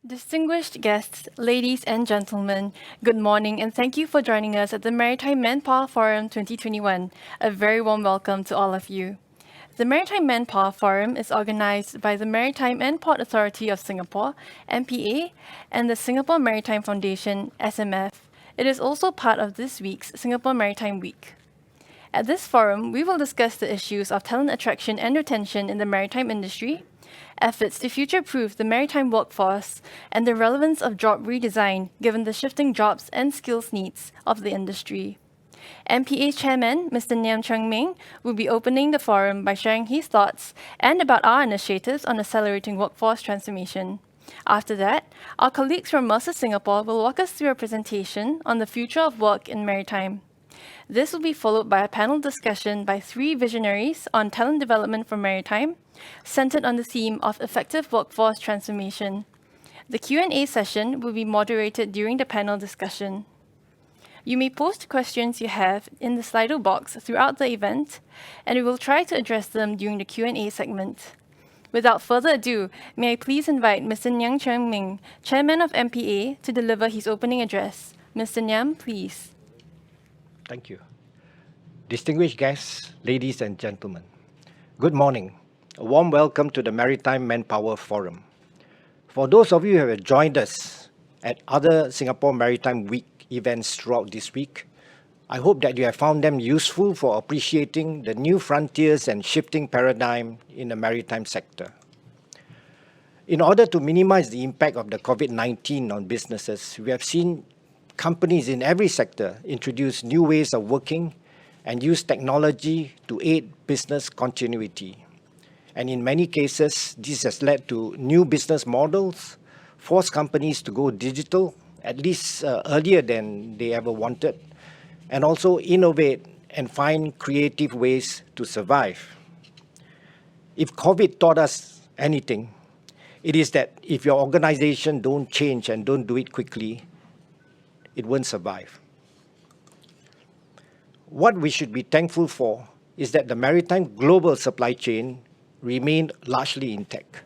Distinguished guests, ladies and gentlemen, good morning and thank you for joining us at the Maritime Manpower Forum 2021. A very warm welcome to all of you. The Maritime Manpower Forum is organized by the Maritime and Port Authority of Singapore, MPA, and the Singapore Maritime Foundation, SMF. It is also part of this week's Singapore Maritime Week. At this forum, we will discuss the issues of talent attraction and retention in the maritime industry, efforts to future-proof the maritime workforce, and the relevance of job redesign given the shifting jobs and skills needs of the industry. MPA Chairman, Mr. Niam Chung Ming, will be opening the forum by sharing his thoughts and about our initiatives on accelerating workforce transformation. After that, our colleagues from Mercer Singapore will walk us through a presentation on the future of work in maritime. This will be followed by a panel discussion by three visionaries on talent development for maritime, centered on the theme of effective workforce transformation. The Q&A session will be moderated during the panel discussion. You may post questions you have in the Slido box throughout the event, and we will try to address them during the Q&A segment. Without further ado, may I please invite Mr. Niam Chung Ming, Chairman of MPA, to deliver his opening address. Mr. Niam, please. Thank you. Distinguished guests, ladies and gentlemen, good morning. A warm welcome to the Maritime Manpower Forum. For those of you who have joined us at other Singapore Maritime Week events throughout this week, I hope that you have found them useful for appreciating the new frontiers and shifting paradigm in the maritime sector. In order to minimize the impact of the COVID-19 on businesses, we have seen companies in every sector introduce new ways of working and use technology to aid business continuity. And in many cases, this has led to new business models, forced companies to go digital, at least earlier than they ever wanted, and also innovate and find creative ways to survive. If COVID taught us anything, it is that if your organization don't change and don't do it quickly, it won't survive. What we should be thankful for is that the maritime global supply chain remained largely intact.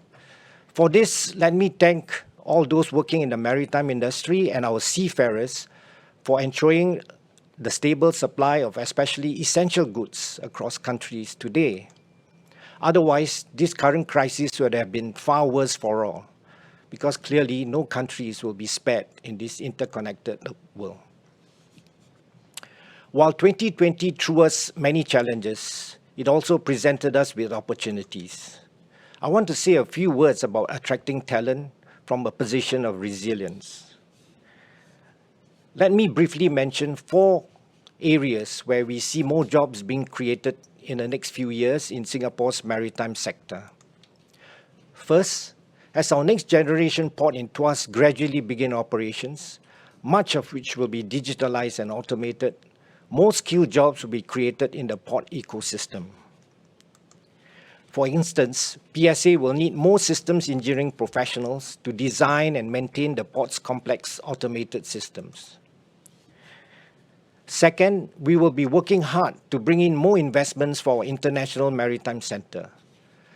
For this, let me thank all those working in the maritime industry and our seafarers for ensuring the stable supply of especially essential goods across countries today. Otherwise, this current crisis would have been far worse for all, because clearly no countries will be spared in this interconnected world. While 2020 threw us many challenges, it also presented us with opportunities. I want to say a few words about attracting talent from a position of resilience. Let me briefly mention 4 areas where we see more jobs being created in the next few years in Singapore's maritime sector. First, as our next generation port in Tuas gradually begin operations, much of which will be digitalized and automated, more skilled jobs will be created in the port ecosystem. For instance, PSA will need more systems engineering professionals to design and maintain the port's complex automated systems. Second, we will be working hard to bring in more investments for our International Maritime Centre.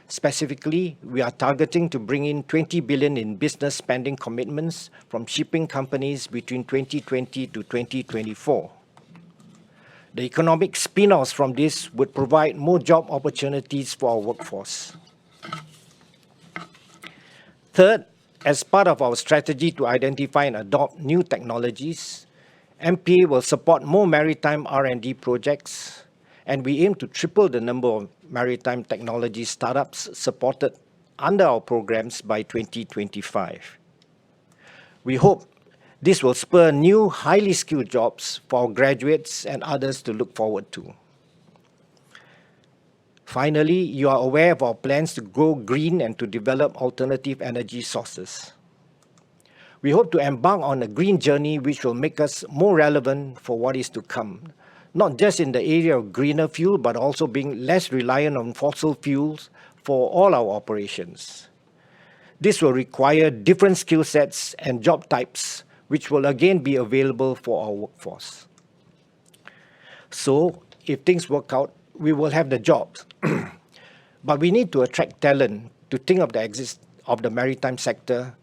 Specifically, we are targeting to bring in 20 billion in business spending commitments from shipping companies between 2020 to 2024. The economic spin-offs from this would provide more job opportunities for our workforce. Third, as part of our strategy to identify and adopt new technologies, MPA will support more maritime R&D projects, and we aim to triple the number of maritime technology startups supported under our programs by 2025. We hope this will spur new, highly skilled jobs for our graduates and others to look forward to. Finally, you are aware of our plans to go green and to develop alternative energy sources. We hope to embark on a green journey which will make us more relevant for what is to come, not just in the area of greener fuel, but also being less reliant on fossil fuels for all our operations. This will require different skill sets and job types, which will again be available for our workforce. So, if things work out, we will have the jobs. But we need to attract talent to think of the exist of the maritime sector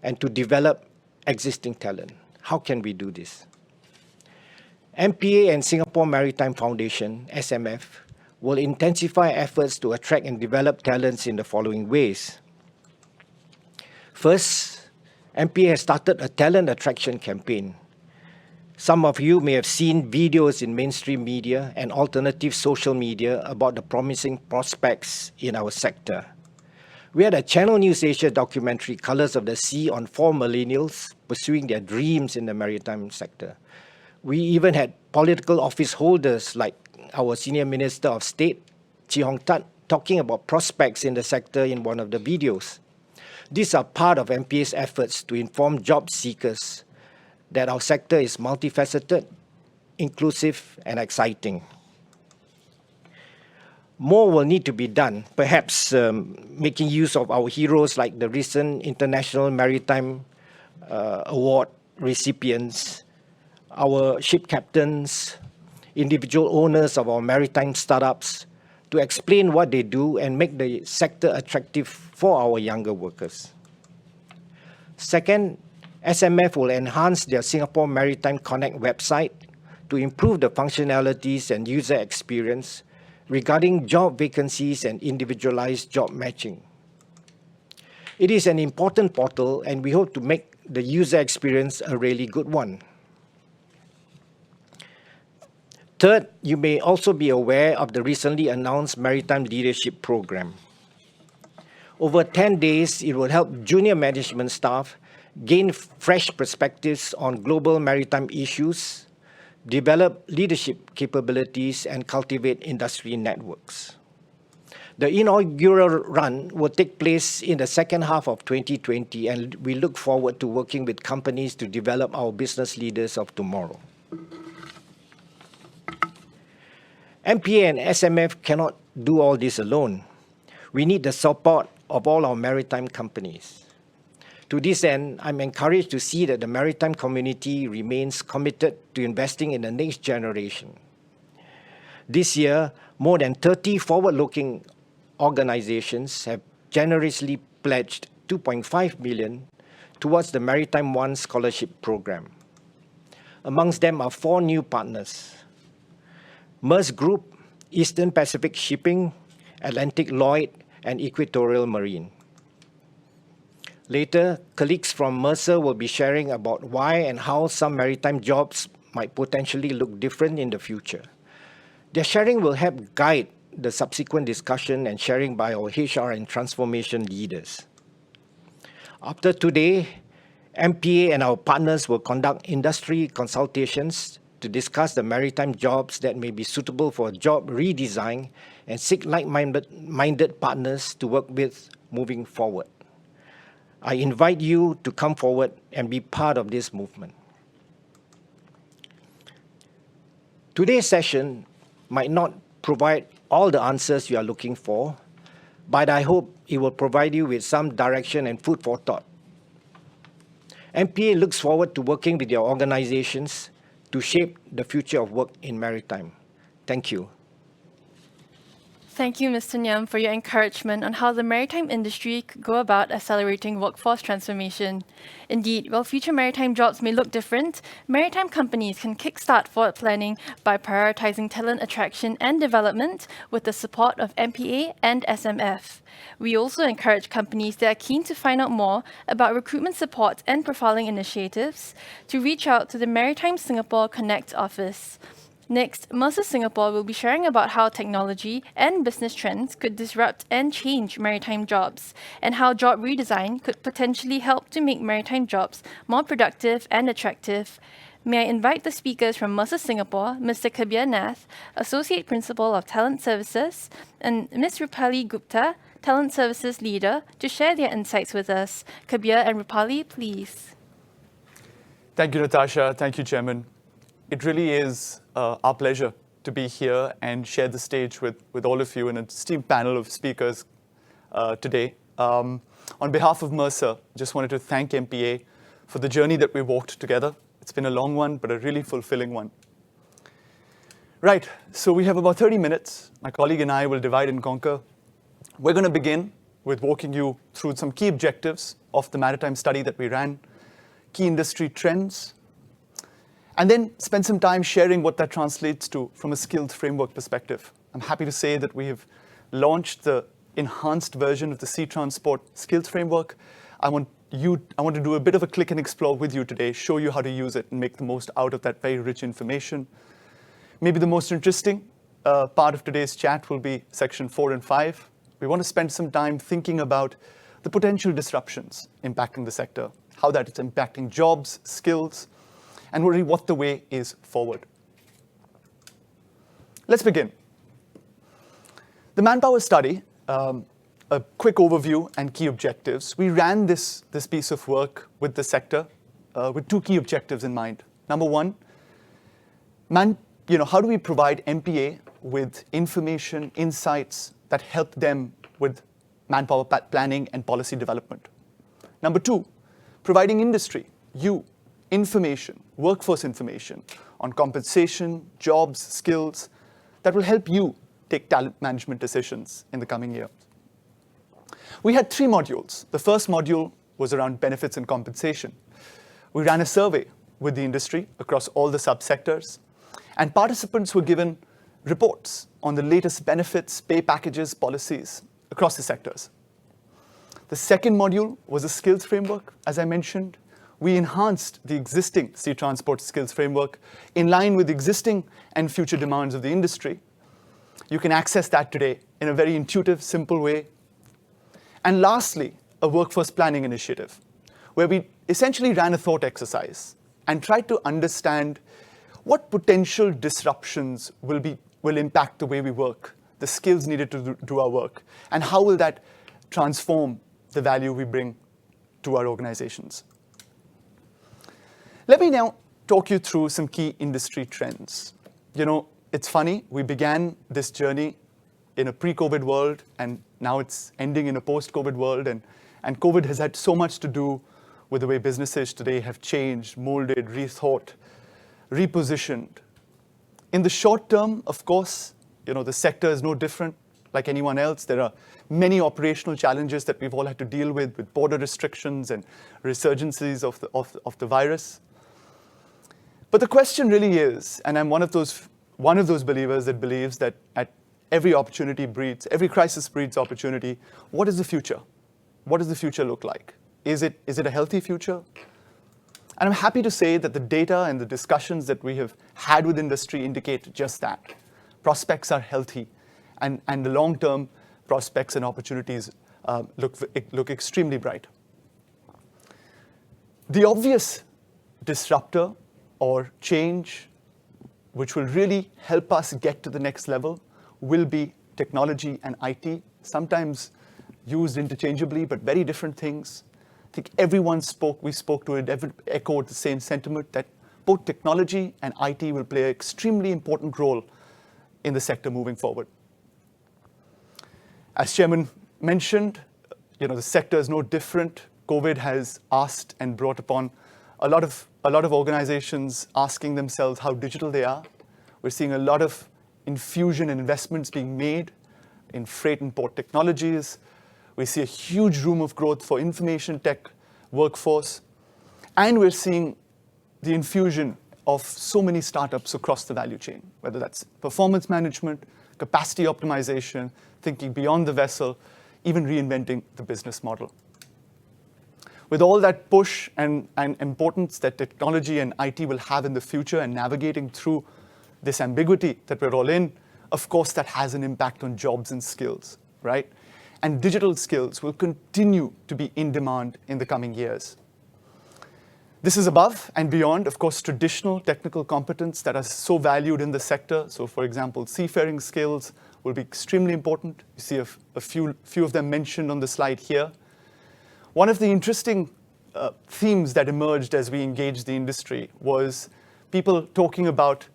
and to develop existing talent. How can we do this? MPA and Singapore Maritime Foundation, SMF, will intensify efforts to attract and develop talents in the following ways. First, MPA has started a talent attraction campaign. Some of you may have seen videos in mainstream media and alternative social media about the promising prospects in our sector. We had a Channel News Asia documentary, Colours of the Sea, on 4 millennials pursuing their dreams in the maritime sector. We even had political office holders like our Senior Minister of State, Chee Hong Tat, talking about prospects in the sector in one of the videos. These are part of MPA's efforts to inform job seekers that our sector is multifaceted, inclusive, and exciting. More will need to be done, perhaps making use of our heroes like the recent International Maritime Award recipients, our ship captains, individual owners of our maritime startups, to explain what they do and make the sector attractive for our younger workers. Second, SMF will enhance their Singapore Maritime Connect website to improve the functionalities and user experience regarding job vacancies and individualized job matching. It is an important portal, and we hope to make the user experience a really good one. Third, you may also be aware of the recently announced Maritime Leadership Program. Over 10 days, it will help junior management staff gain fresh perspectives on global maritime issues, develop leadership capabilities, and cultivate industry networks. The inaugural run will take place in the second half of 2020, and we look forward to working with companies to develop our business leaders of tomorrow. MPA and SMF cannot do all this alone. We need the support of all our maritime companies. To this end, I'm encouraged to see that the maritime community remains committed to investing in the next generation. This year, more than 30 forward-looking organizations have generously pledged $2.5 million towards the Maritime One Scholarship Program. Amongst them are 4 new partners: Maersk Group, Eastern Pacific Shipping, Atlantic Lloyd, and Equatorial Marine. Later, colleagues from Mercer will be sharing about why and how some maritime jobs might potentially look different in the future. Their sharing will help guide the subsequent discussion and sharing by our HR and transformation leaders. After today, MPA and our partners will conduct industry consultations to discuss the maritime jobs that may be suitable for job redesign and seek like-minded partners to work with moving forward. I invite you to come forward and be part of this movement. Today's session might not provide all the answers you are looking for, but I hope it will provide you with some direction and food for thought. MPA looks forward to working with your organizations to shape the future of work in maritime. Thank you. Thank you, Mr. Nyam, for your encouragement on how the maritime industry could go about accelerating workforce transformation. Indeed, while future maritime jobs may look different, maritime companies can kickstart forward planning by prioritizing talent attraction and development with the support of MPA and SMF. We also encourage companies that are keen to find out more about recruitment support and profiling initiatives to reach out to the Maritime Singapore Connect office. Next, Mercer Singapore will be sharing about how technology and business trends could disrupt and change maritime jobs, and how job redesign could potentially help to make maritime jobs more productive and attractive. May I invite the speakers from Mercer Singapore, Mr. Kabir Nath, Associate Principal of Talent Services, and Ms. Rupali Gupta, Talent Services Leader, to share their insights with us. Kabir and Rupali, please. Thank you, Natasha. Thank you, Chairman. It really is our pleasure to be here and share the stage with all of you in an esteemed panel of speakers today. On behalf of Mercer, just wanted to thank MPA for the journey that we walked together. It's been a long one, but a really fulfilling one. Right, so we have about 30 minutes. My colleague and I will divide and conquer. We're going to begin with walking you through some key objectives of the maritime study that we ran, key industry trends, and then spend some time sharing what that translates to from a skills framework perspective. I'm happy to say that we have launched the enhanced version of the Sea Transport Skills Framework. I want to do a bit of a click and explore with you today, show you how to use it and make the most out of that very rich information. Maybe the most interesting part of today's chat will be section 4 and 5. We want to spend some time thinking about the potential disruptions impacting the sector, how that is impacting jobs, skills, and really what the way is forward. Let's begin. The manpower study, a quick overview and key objectives. We ran this piece of work with the sector with two key objectives in mind. Number one, how do we provide MPA with information, insights that help them with manpower planning and policy development? Number two, providing industry, information, workforce information on compensation, jobs, skills that will help you take talent management decisions in the coming year. We had 3 modules. The first module was around benefits and compensation. We ran a survey with the industry across all the subsectors, and participants were given reports on the latest benefits, pay packages, policies across the sectors. The second module was a skills framework. As I mentioned, we enhanced the existing Sea Transport Skills Framework in line with existing and future demands of the industry. You can access that today in a very intuitive, simple way. And lastly, a workforce planning initiative, where we essentially ran a thought exercise and tried to understand what potential disruptions will impact the way we work, the skills needed to do our work, and how will that transform the value we bring to our organizations. Let me now talk you through some key industry trends. It's funny, we began this journey in a pre-COVID world, and now it's ending in a post-COVID world, and COVID has had so much to do with the way businesses today have changed, molded, rethought, repositioned. In the short term, of course, the sector is no different like anyone else. There are many operational challenges that we've all had to deal with border restrictions and resurgences of the virus. But the question really is, and I'm one of those believers that believes that at every crisis breeds opportunity. What is the future? What does the future look like? Is it a healthy future? And I'm happy to say that the data and the discussions that we have had with industry indicate just that. Prospects are healthy, and the long-term prospects and opportunities look extremely bright. The obvious disruptor or change which will really help us get to the next level will be technology and IT, sometimes used interchangeably, but very different things. I think we spoke to it, echoed the same sentiment that both technology and IT will play an extremely important role in the sector moving forward. As Chairman mentioned, the sector is no different. COVID has asked and brought upon a lot of organizations asking themselves how digital they are. We're seeing a lot of infusion and investments being made in freight and port technologies. We see a huge room of growth for information tech workforce. And we're seeing the infusion of so many startups across the value chain, whether that's performance management, capacity optimization, thinking beyond the vessel, even reinventing the business model. With all that push and importance that technology and IT will have in the future and navigating through this ambiguity that we're all in, of course, that has an impact on jobs and skills, right? And digital skills will continue to be in demand in the coming years. This is above and beyond, of course, traditional technical competence that are so valued in the sector. So, for example, seafaring skills will be extremely important. You see a few of them mentioned on the slide here. One of the interesting themes that emerged as we engaged the industry was people talking about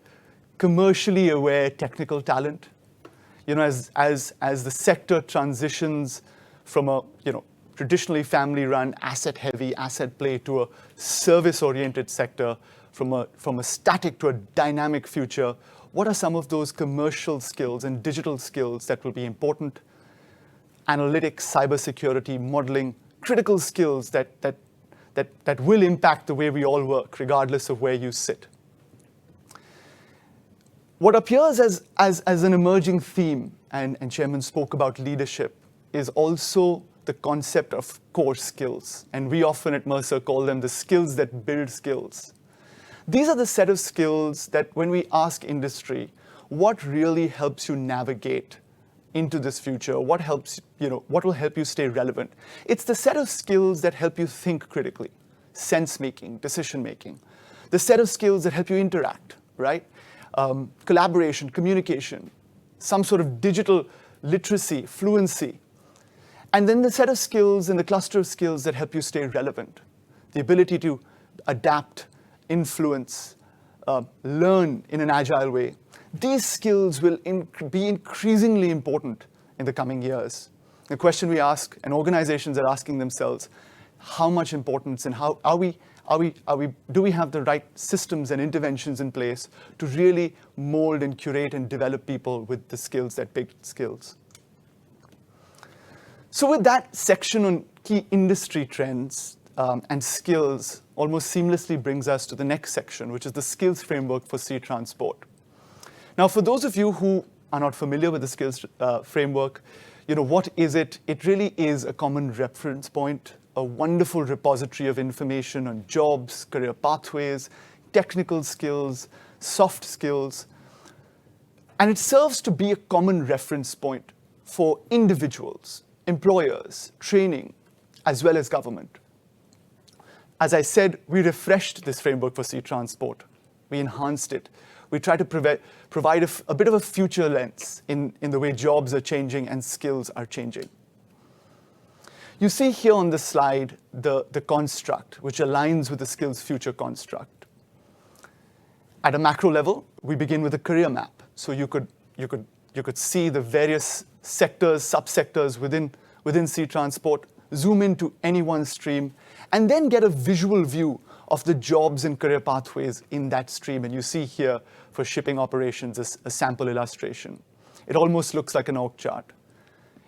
commercially aware technical talent. As the sector transitions from a traditionally family-run, asset-heavy, asset play to a service-oriented sector, from a static to a dynamic future, what are some of those commercial skills and digital skills that will be important? analytics, cybersecurity, modeling, critical skills that will impact the way we all work, regardless of where you sit. What appears as an emerging theme, and Chairman spoke about leadership, is also the concept of core skills. And we often at Mercer call them the skills that build skills. These are the set of skills that when we ask industry, what really helps you navigate into this future? What will help you stay relevant? It's the set of skills that help you think critically, sense-making, decision-making. The set of skills that help you interact, right? Collaboration, communication, some sort of digital literacy, fluency. And then the set of skills and the cluster of skills that help you stay relevant. The ability to adapt, influence, learn in an agile way. These skills will be increasingly important in the coming years. The question we ask, and organizations are asking themselves, how much importance and how do we have the right systems and interventions in place to really mold and curate and develop people with the skills that build skills? So with that section on key industry trends and skills almost seamlessly brings us to the next section, which is the skills framework for sea transport. Now, for those of you who are not familiar with the skills framework, what is it? It really is a common reference point, a wonderful repository of information on jobs, career pathways, technical skills, soft skills. And it serves to be a common reference point for individuals, employers, training, as well as government. As I said, we refreshed this framework for sea transport. We enhanced it. We try to provide a bit of a future lens in the way jobs are changing and skills are changing. You see here on the slide the construct, which aligns with the skills future construct. At a macro level, we begin with a career map. So you could see the various sectors, subsectors within sea transport, zoom into any one stream, and then get a visual view of the jobs and career pathways in that stream. And you see here for shipping operations a sample illustration. It almost looks like an org chart.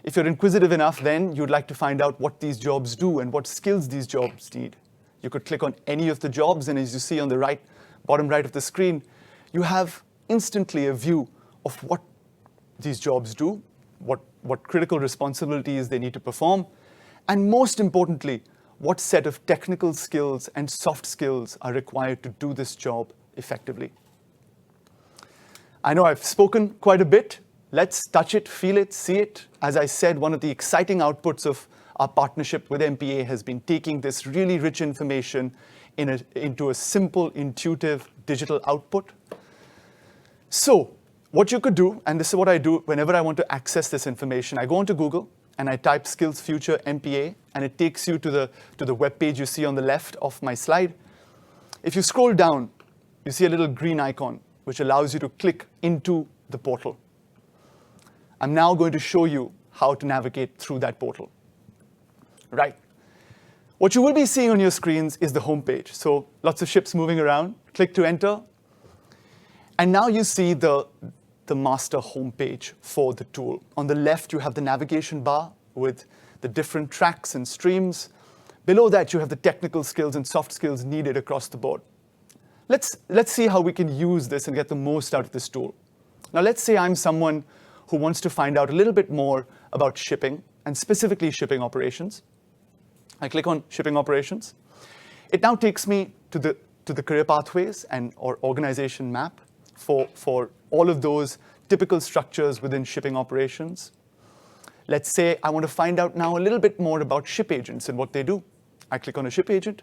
If you're inquisitive enough, then you'd like to find out what these jobs do and what skills these jobs need. You could click on any of the jobs, and as you see on the bottom right of the screen, you have instantly a view of what these jobs do, what critical responsibilities they need to perform, and most importantly, what set of technical skills and soft skills are required to do this job effectively. I know I've spoken quite a bit. Let's touch it, feel it, see it. As I said, one of the exciting outputs of our partnership with MPA has been taking this really rich information into a simple, intuitive digital output. So what you could do, and this is what I do whenever I want to access this information, I go onto Google and I type Skills Future MPA, and it takes you to the web page you see on the left of my slide. If you scroll down, you see a little green icon, which allows you to click into the portal. I'm now going to show you how to navigate through that portal. Right. What you will be seeing on your screens is the home page. So lots of ships moving around. Click to enter. And now you see the master homepage for the tool. On the left, you have the navigation bar with the different tracks and streams. Below that, you have the technical skills and soft skills needed across the board. Let's see how we can use this and get the most out of this tool. Now, let's say I'm someone who wants to find out a little bit more about shipping, and specifically shipping operations. I click on shipping operations. It now takes me to the career pathways or organization map for all of those typical structures within shipping operations. Let's say I want to find out now a little bit more about ship agents and what they do. I click on a ship agent.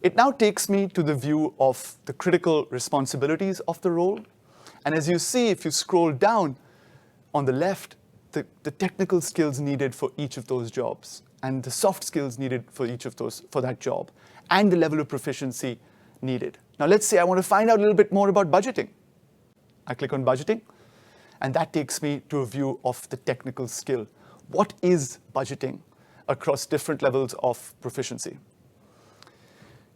It now takes me to the view of the critical responsibilities of the role. And as you see, if you scroll down on the left, the technical skills needed for each of those jobs and the soft skills needed for that job and the level of proficiency needed. Now let's say I want to find out a little bit more about budgeting. I click on budgeting, and that takes me to a view of the technical skill. What is budgeting across different levels of proficiency?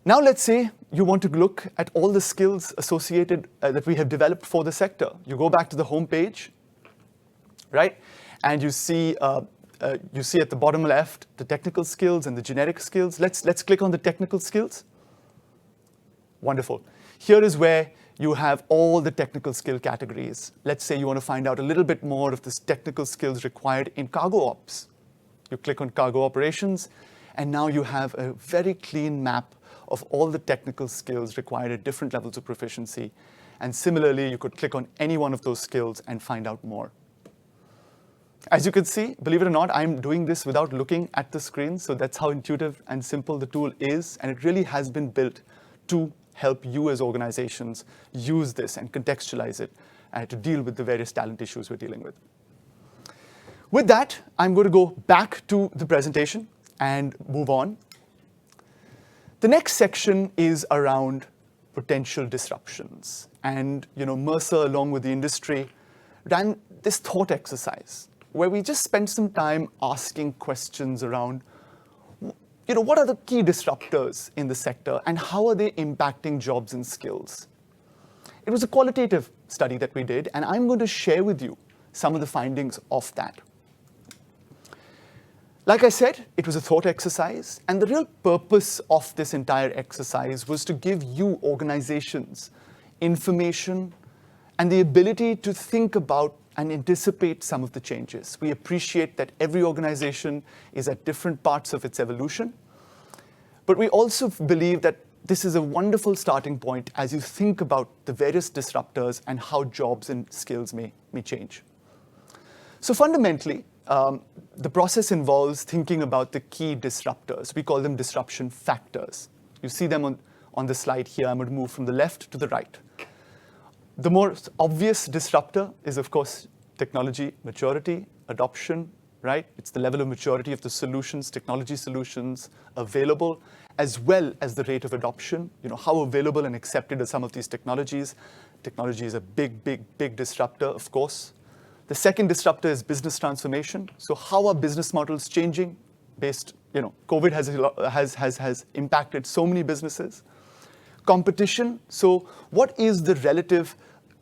Now let's say you want to look at all the skills associated that we have developed for the sector. You go back to the home page, right? And you see You see at the bottom left, the technical skills and the generic skills. Let's click on the technical skills. Wonderful. Here is where you have all the technical skill categories. Let's say you want to find out a little bit more of this technical skills required in cargo ops. You click on cargo operations, and now you have a very clean map of all the technical skills required at different levels of proficiency. And similarly, you could click on any one of those skills and find out more. As you can see, believe it or not, I'm doing this without looking at the screen. So that's how intuitive and simple the tool is. And it really has been built to help you as organizations use this and contextualize it to deal with the various talent issues we're dealing with. With that, I'm going to go back to the presentation and move on. The next section is around potential disruptions. And Mercer, along with the industry, ran this thought exercise where we just spent some time asking questions around what are the key disruptors in the sector and how are they impacting jobs and skills? It was a qualitative study that we did, and I'm going to share with you some of the findings of that. Like I said, it was a thought exercise, and the real purpose of this entire exercise was to give you organizations information and the ability to think about and anticipate some of the changes. We appreciate that every organization is at different parts of its evolution, but we also believe that this is a wonderful starting point as you think about the various disruptors and how jobs and skills may change. So fundamentally, the process involves thinking about the key disruptors. We call them disruption factors. You see them on the slide here. I'm going to move from the left to the right. The most obvious disruptor is, of course, technology maturity, adoption, right? It's the level of maturity of the solutions, technology solutions available, as well as the rate of adoption. How available and accepted are some of these technologies? Technology is a big disruptor, of course. The second disruptor is business transformation. So how are business models changing COVID has impacted so many businesses. Competition. So what is the relative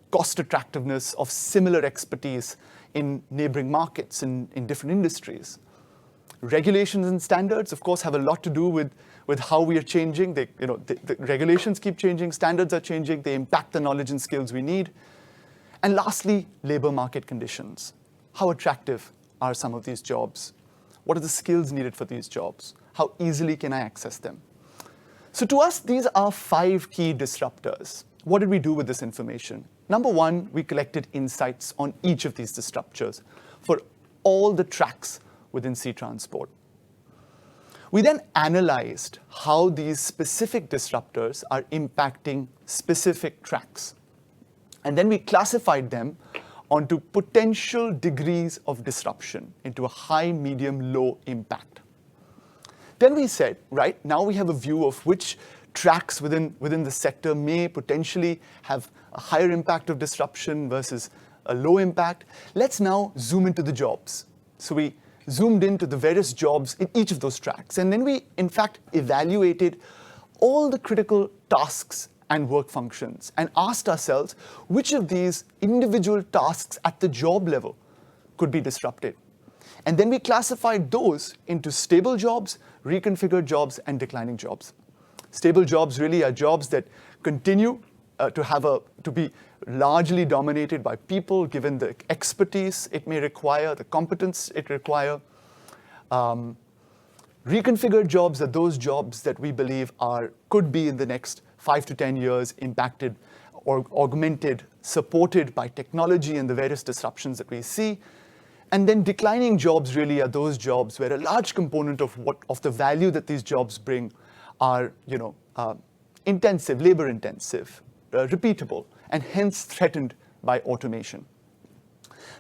cost attractiveness of similar expertise in neighboring markets in different industries? Regulations and standards, of course, have a lot to do with how we are changing. The regulations keep changing, standards are changing, they impact the knowledge and skills we need. And lastly, labor market conditions. How attractive are some of these jobs? What are the skills needed for these jobs? How easily can I access them? So to us, these are 5 key disruptors. What did we do with this information? Number one, we collected insights on each of these disruptors for all the tracks within sea transport. We then analyzed how these specific disruptors are impacting specific tracks. And then we classified them onto potential degrees of disruption into a high, medium, low impact. Then we said, right, now we have a view of which tracks within the sector may potentially have a higher impact of disruption versus a low impact. Let's now zoom into the jobs. So we zoomed into the various jobs in each of those tracks. And then we, in fact, evaluated all the critical tasks and work functions and asked ourselves which of these individual tasks at the job level could be disrupted. And then we classified those into stable jobs, reconfigured jobs, and declining jobs. Stable jobs really are jobs that continue to be largely dominated by people, given the expertise it may require, the competence it require. Reconfigured jobs are those jobs that we believe could be in the next 5 to 10 years impacted or augmented, supported by technology and the various disruptions that we see. And then declining jobs really are those jobs where a large component of the value that these jobs bring are intensive, labor intensive, repeatable, and hence threatened by automation.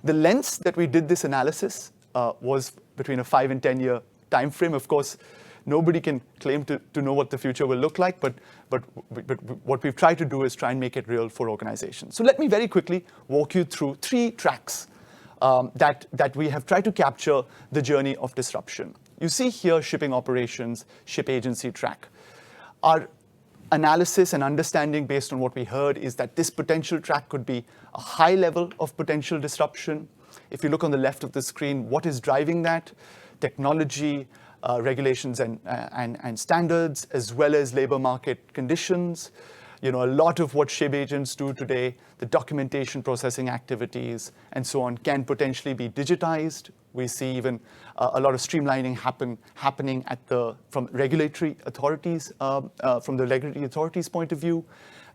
The lengths that we did this analysis was between a 5 and 10 year time frame. Of course, nobody can claim to know what the future will look like, but what we've tried to do is try and make it real for organizations. So let me very quickly walk you through 3 tracks that we have tried to capture the journey of disruption. You see here shipping operations, ship agency track. Our analysis and understanding based on what we heard is that this potential track could be a high level of potential disruption. If you look on the left of the screen, what is driving that? Technology, regulations and standards, as well as labor market conditions. A lot of what SHIB agents do today, the documentation processing activities and so on, can potentially be digitized. We see even a lot of streamlining happening from regulatory authorities, from the regulatory authorities' point of view.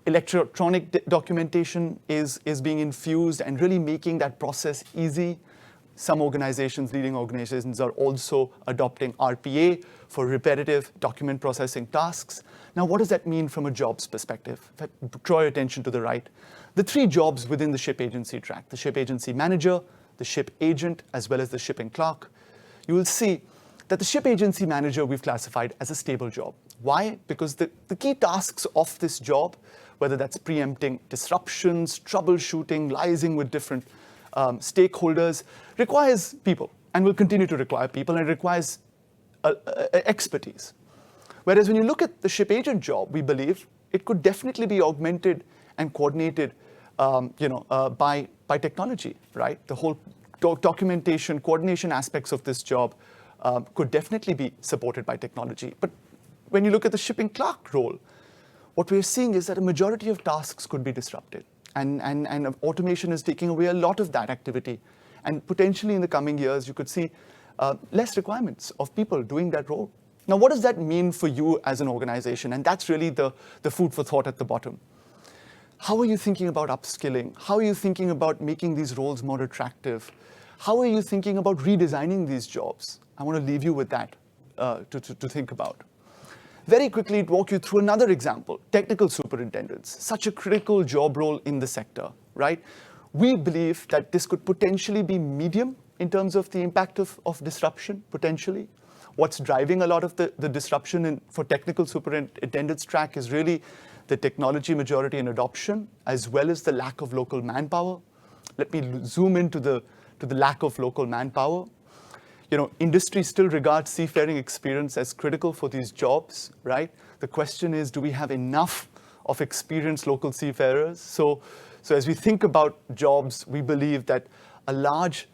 Electronic documentation is being infused and really making that process easy. Some organizations, leading organizations, are also adopting RPA for repetitive document processing tasks. Now, what does that mean from a jobs perspective? If I draw your attention to the right, the 3 jobs within the ship agency track, the ship agency manager, the ship agent, as well as the shipping clerk, you will see that the ship agency manager we've classified as a stable job. Why? Because the key tasks of this job, whether that's preempting disruptions, troubleshooting, liaising with different stakeholders, requires people and will continue to require people, and requires expertise. Whereas when you look at the ship agent job, we believe it could definitely be augmented and coordinated by technology, right? The whole documentation, coordination aspects of this job could definitely be supported by technology. But when you look at the shipping clerk role, what we're seeing is that a majority of tasks could be disrupted. And automation is taking away a lot of that activity. And potentially in the coming years, you could see less requirements of people doing that role. Now, what does that mean for you as an organization? And that's really the food for thought at the bottom. How are you thinking about upskilling? How are you thinking about making these roles more attractive? How are you thinking about redesigning these jobs? I want to leave you with that to think about. Very quickly, walk you through another example, technical superintendents, such a critical job role in the sector, right? We believe that this could potentially be medium in terms of the impact of disruption, potentially. What's driving a lot of the disruption for technical superintendents track is really the technology majority and adoption, as well as the lack of local manpower. Let me zoom into the lack of local manpower. Industry still regards seafaring experience as critical for these jobs, right? The question is, do we have enough of experienced local seafarers? So as we think about jobs, we believe that a large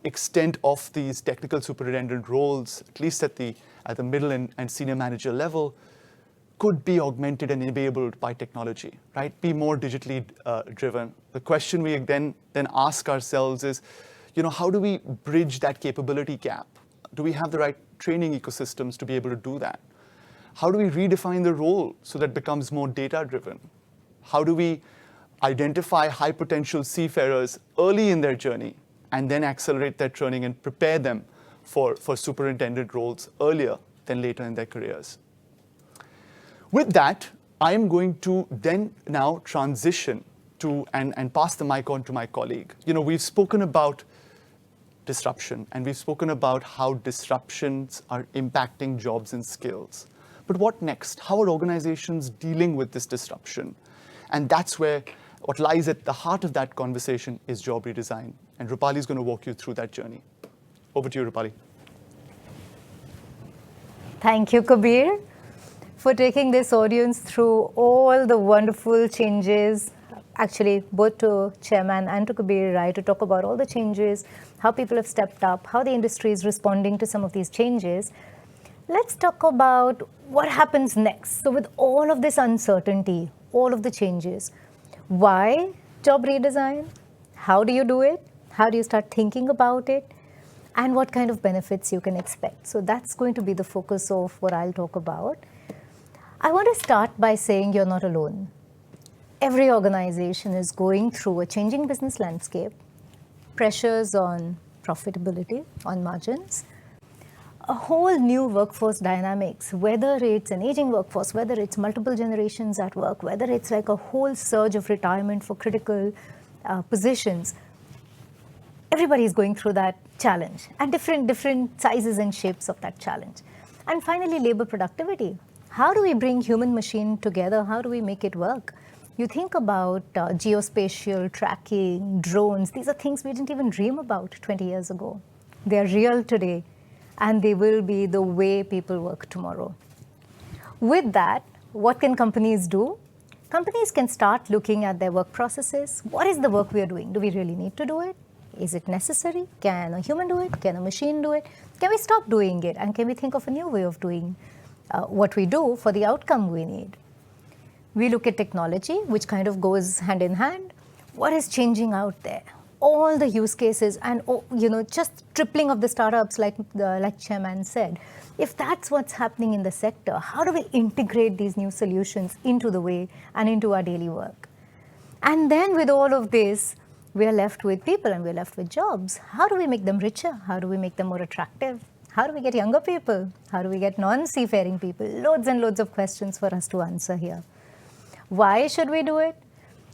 extent of these technical superintendent roles, at least at the middle and senior manager level, could be augmented and enabled by technology, right? Be more digitally driven. The question we then ask ourselves is, how do we bridge that capability gap? Do we have the right training ecosystems to be able to do that? How do we redefine the role so that it becomes more data-driven? How do we identify high potential seafarers early in their journey and then accelerate their training and prepare them for superintendent roles earlier than later in their careers? With that, I am going to then now transition to and pass the mic on to my colleague. We've spoken about disruption, and we've spoken about how disruptions are impacting jobs and skills. But what next? How are organizations dealing with this disruption? And that's where what lies at the heart of that conversation is job redesign. And Rupali is going to walk you through that journey. Over to you, Rupali. Thank you, Kabir, for taking this audience through all the wonderful changes, actually both to Chairman and to Kabir, right, to talk about all the changes, how people have stepped up, how the industry is responding to some of these changes. Let's talk about what happens next. So with all of this uncertainty, all of the changes, why job redesign? How do you do it? How do you start thinking about it? And what kind of benefits you can expect? So that's going to be the focus of what I'll talk about. I want to start by saying you're not alone. Every organization is going through a changing business landscape, pressures on profitability, on margins, a whole new workforce dynamics, whether it's an aging workforce, whether it's multiple generations at work, whether it's like a whole surge of retirement for critical positions. Everybody is going through that challenge and different sizes and shapes of that challenge. And finally, labor productivity. How do we bring human machine together? How do we make it work? You think about geospatial tracking, drones. These are things we didn't even dream about 20 years ago. They're real today, and they will be the way people work tomorrow. With that, what can companies do? Companies can start looking at their work processes. What is the work we are doing? Do we really need to do it? Is it necessary? Can a human do it? Can a machine do it? Can we stop doing it? And can we think of a new way of doing what we do for the outcome we need? We look at technology, which kind of goes hand in hand. What is changing out there? All the use cases and just tripling of the startups, like Chairman said. If that's what's happening in the sector, how do we integrate these new solutions into the way and into our daily work? And then with all of this, we are left with people and we're left with jobs. How do we make them richer? How do we make them more attractive? How do we get younger people? How do we get non-seafaring people? Loads and loads of questions for us to answer here. Why should we do it?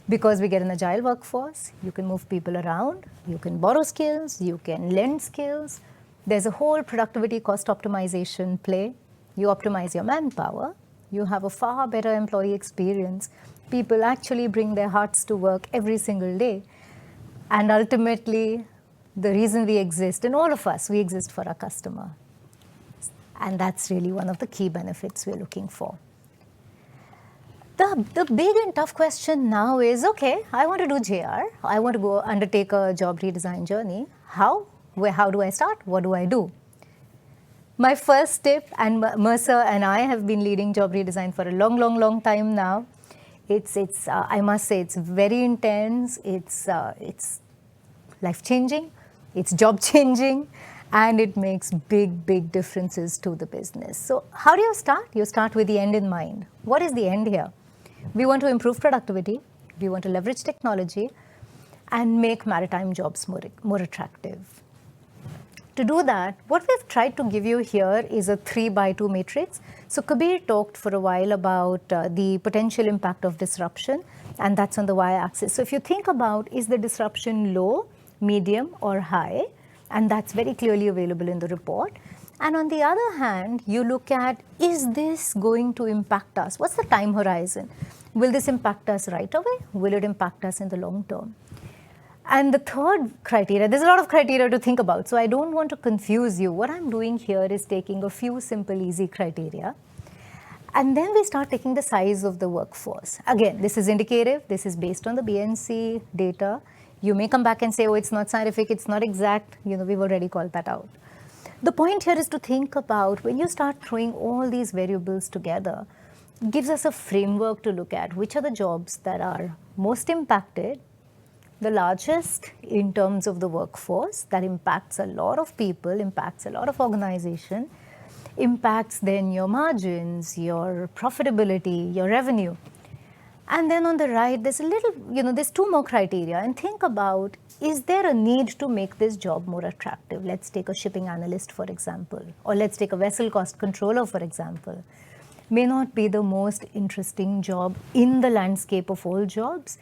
Because we get an agile workforce. You can move people around. You can borrow skills. You can lend skills. There's a whole productivity cost optimization play. You optimize your manpower. You have a far better employee experience. People actually bring their hearts to work every single day. And ultimately, the reason we exist, and all of us, we exist for our customer. And that's really one of the key benefits we're looking for. The big and tough question now is, okay, I want to do JR. I want to go undertake a job redesign journey. How? How do I start? What do I do? My first tip, and Mercer and I have been leading job redesign for a long, long, long time now. I must say, it's very intense. It's life-changing. It's job-changing. And it makes big, big differences to the business. So how do you start? You start with the end in mind. What is the end here? We want to improve productivity. We want to leverage technology and make maritime jobs more attractive. To do that, what we've tried to give you here is a 3x2 matrix. So Kabir talked for a while about the potential impact of disruption, and that's on the y-axis. So if you think about, is the disruption low, medium, or high? And that's very clearly available in the report. And on the other hand, you look at, is this going to impact us? What's the time horizon? Will this impact us right away? Will it impact us in the long term? And the third criteria, there's a lot of criteria to think about, so I don't want to confuse you. What I'm doing here is taking a few simple, easy criteria. And then we start taking the size of the workforce. Again, this is indicative. This is based on the BNC data. You may come back and say, oh, it's not scientific, it's not exact. We've already called that out. The point here is to think about, when you start throwing all these variables together, it gives us a framework to look at which are the jobs that are most impacted, the largest in terms of the workforce, that impacts a lot of people, impacts a lot of organization, impacts then your margins, your profitability, your revenue. And then on the right, there's there's two more criteria. And think about, is there a need to make this job more attractive? Let's take a shipping analyst, for example, or let's take a vessel cost controller, for example. May not be the most interesting job in the landscape of all jobs,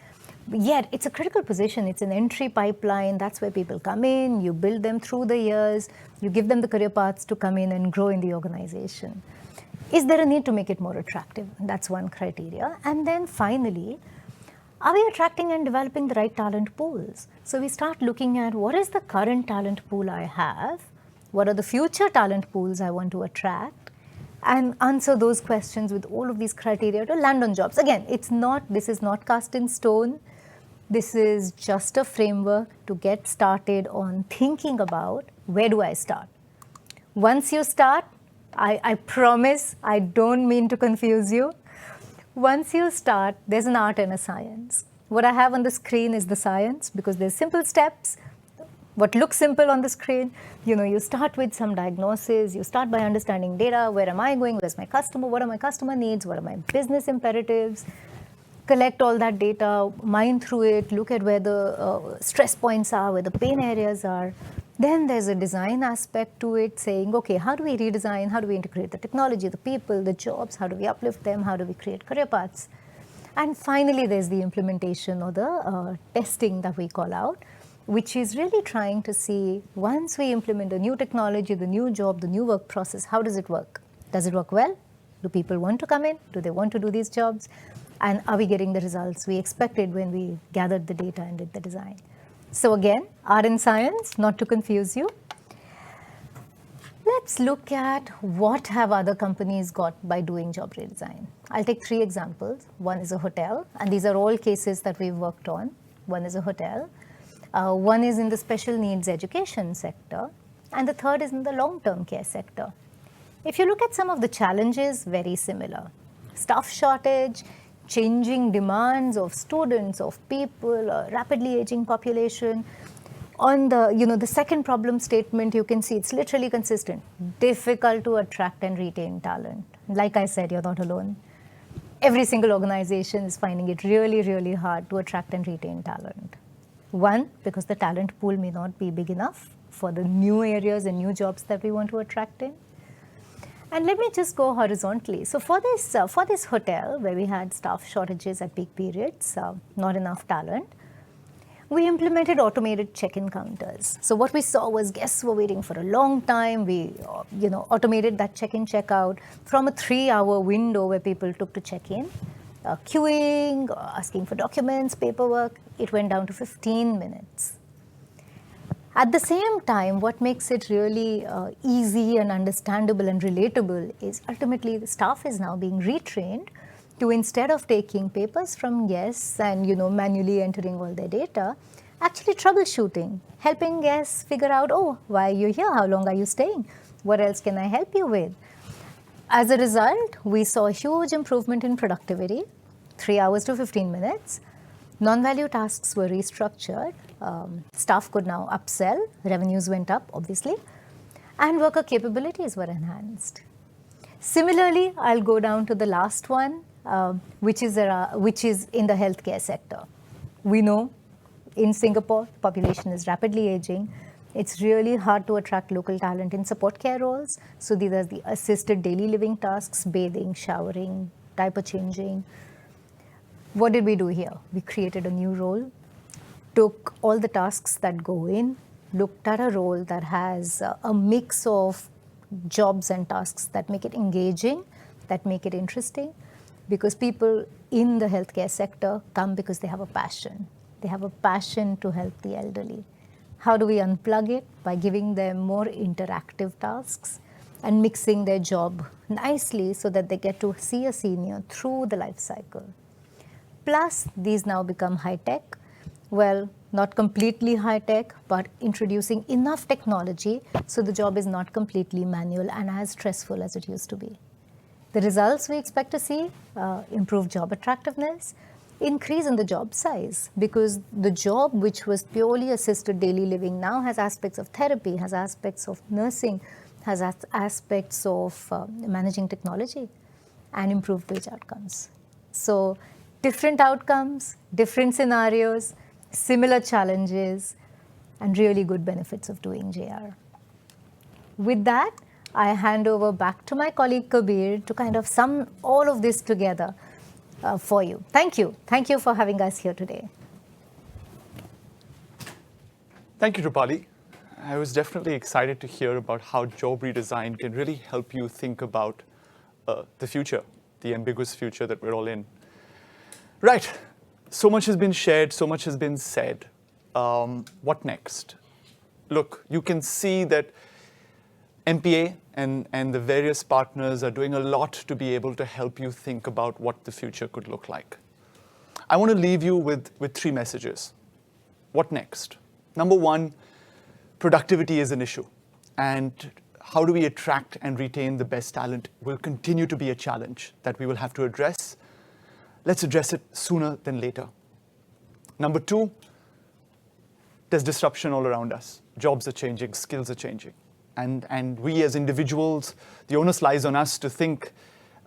yet it's a critical position. It's an entry pipeline. That's where people come in. You build them through the years. You give them the career paths to come in and grow in the organization. Is there a need to make it more attractive? That's one criteria. And then finally, are we attracting and developing the right talent pools? So we start looking at, what is the current talent pool I have? What are the future talent pools I want to attract? And answer those questions with all of these criteria to land on jobs. Again, this is not cast in stone. This is just a framework to get started on thinking about, where do I start? Once you start, I promise, I don't mean to confuse you. Once you start, there's an art and a science. What I have on the screen is the science, because there's simple steps. What looks simple on the screen, you start with some diagnosis, you start by understanding data, where am I going, where's my customer, what are my customer needs, what are my business imperatives, collect all that data, mine through it, look at where the stress points are, where the pain areas are. Then there's a design aspect to it, saying, okay, how do we redesign, how do we integrate the technology, the people, the jobs, how do we uplift them, how do we create career paths? And finally, there's the implementation or the testing that we call out, which is really trying to see, once we implement a new technology, the new job, the new work process, how does it work? Does it work well? Do people want to come in? Do they want to do these jobs? And are we getting the results we expected when we gathered the data and did the design? So again, art and science, not to confuse you. Let's look at what have other companies got by doing job redesign. I'll take 3 examples. One is a hotel, and these are all cases that we've worked on. One is a hotel. One is in the special needs education sector, and the third is in the long-term care sector. If you look at some of the challenges, very similar. Staff shortage, changing demands of students, of people, a rapidly aging population. On the second problem statement, you can see it's literally consistent. Difficult to attract and retain talent. Like I said, you're not alone. Every single organization is finding it really, really hard to attract and retain talent. One, because the talent pool may not be big enough for the new areas and new jobs that we want to attract in. And let me just go horizontally. So for this hotel, where we had staff shortages at peak periods, not enough talent, we implemented automated check-in counters. So what we saw was guests were waiting for a long time. We automated that check-in, check-out from a 3-hour window where people took to check in, queuing, asking for documents, paperwork. It went down to 15 minutes. At the same time, what makes it really easy and understandable and relatable is ultimately the staff is now being retrained to, instead of taking papers from guests and manually entering all their data, actually troubleshooting, helping guests figure out, oh, why are you here? How long are you staying? What else can I help you with? As a result, we saw a huge improvement in productivity, 3 hours to 15 minutes. Non-value tasks were restructured. Staff could now upsell, revenues went up, obviously, and worker capabilities were enhanced. Similarly, I'll go down to the last one, which is in the healthcare sector. We know in Singapore, population is rapidly aging. It's really hard to attract local talent in support care roles. So these are the assisted daily living tasks, bathing, showering, diaper changing. What did we do here? We created a new role, took all the tasks that go in, looked at a role that has a mix of jobs and tasks that make it engaging, that make it interesting, because people in the healthcare sector come because they have a passion. They have a passion to help the elderly. How do we unplug it? By giving them more interactive tasks and mixing their job nicely so that they get to see a senior through the life cycle. Plus, these now become high-tech. Well, not completely high-tech, but introducing enough technology so the job is not completely manual and as stressful as it used to be. The results we expect to see, improved job attractiveness, increase in the job size, because the job which was purely assisted daily living now has aspects of therapy, has aspects of nursing, has aspects of managing technology, and improved wage outcomes. So different outcomes, different scenarios, similar challenges, and really good benefits of doing JR. With that, I hand over back to my colleague Kabir to kind of sum all of this together for you. Thank you. Thank you for having us here today. Thank you, Rupali. I was definitely excited to hear about how job redesign can really help you think about the future, the ambiguous future that we're all in. Right, so much has been shared, so much has been said. What next? Look, you can see that MPA and the various partners are doing a lot to be able to help you think about what the future could look like. I want to leave you with 3 messages. What next? Number 1, productivity is an issue. And how do we attract and retain the best talent will continue to be a challenge that we will have to address. Let's address it sooner than later. Number 2, there's disruption all around us. Jobs are changing, skills are changing. And we as individuals, the onus lies on us to think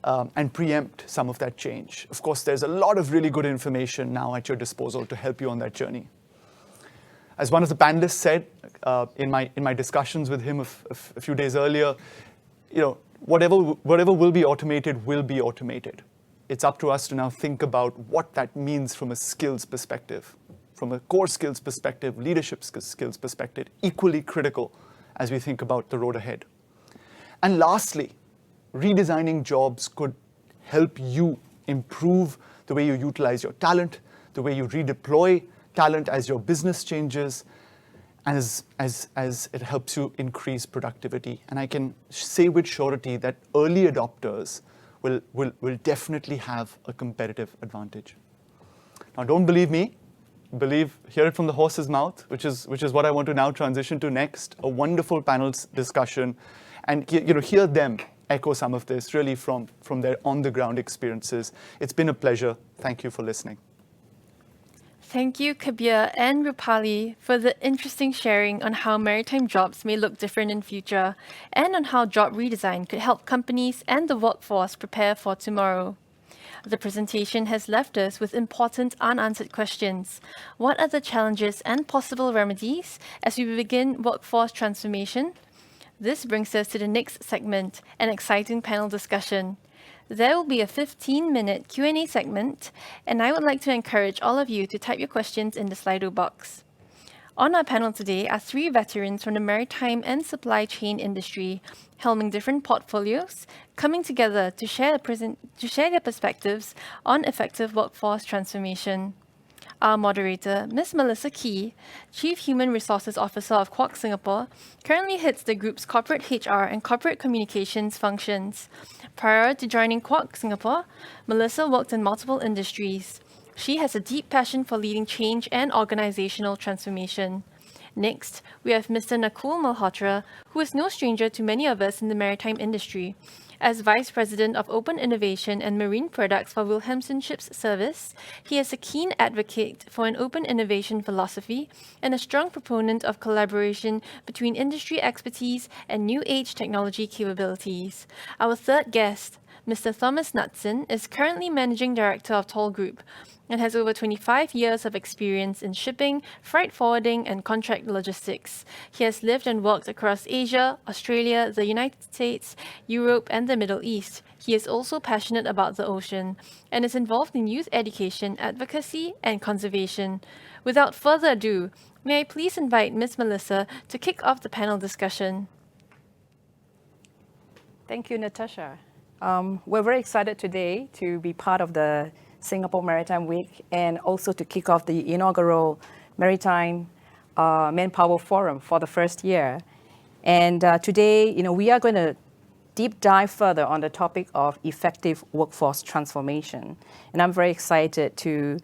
and preempt some of that change. Of course, there's a lot of really good information now at your disposal to help you on that journey. As one of the panelists said in my discussions with him a few days earlier, whatever will be automated. It's up to us to now think about what that means from a skills perspective, from a core skills perspective, leadership skills perspective, equally critical as we think about the road ahead. And lastly, redesigning jobs could help you improve the way you utilize your talent, the way you redeploy talent as your business changes, as it helps you increase productivity. And I can say with surety that early adopters will definitely have a competitive advantage. Now, don't believe me. hear it from the horse's mouth, which is what I want to now transition to next, a wonderful panel discussion, and hear them echo some of this really from their on-the-ground experiences. It's been a pleasure. Thank you for listening. Thank you, Kabir and Rupali, for the interesting sharing on how maritime jobs may look different in future, and on how job redesign could help companies and the workforce prepare for tomorrow. The presentation has left us with important unanswered questions. What are the challenges and possible remedies as we begin workforce transformation? This brings us to the next segment, an exciting panel discussion. There will be a 15-minute Q&A segment, and I would like to encourage all of you to type your questions in the Slido box. On our panel today are three veterans from the maritime and supply chain industry, helming different portfolios, coming together to share their perspectives on effective workforce transformation. Our moderator, Ms. Melissa Key, Chief Human Resources Officer of Quark Singapore, currently heads the group's corporate HR and corporate communications functions. Prior to joining Quark Singapore, Melissa worked in multiple industries. She has a deep passion for leading change and organizational transformation. Next, we have Mr. Nakul Malhotra, who is no stranger to many of us in the maritime industry. As Vice President of Open Innovation and Marine Products for Wilhelmsen Ships Service, he is a keen advocate for an open innovation philosophy and a strong proponent of collaboration between industry expertise and new age technology capabilities. Our third guest, Mr. Thomas Knudsen, is currently Managing Director of Toll Group and has over 25 years of experience in shipping, freight forwarding, and contract logistics. He has lived and worked across Asia, Australia, the United States, Europe, and the Middle East. He is also passionate about the ocean and is involved in youth education, advocacy, and conservation. Without further ado, may I please invite Ms. Melissa to kick off the panel discussion. Thank you, Natasha. We're very excited today to be part of the Singapore Maritime Week and also to kick off the inaugural Maritime Manpower Forum for the first year. And today, we are going to deep dive further on the topic of effective workforce transformation. And I'm very excited to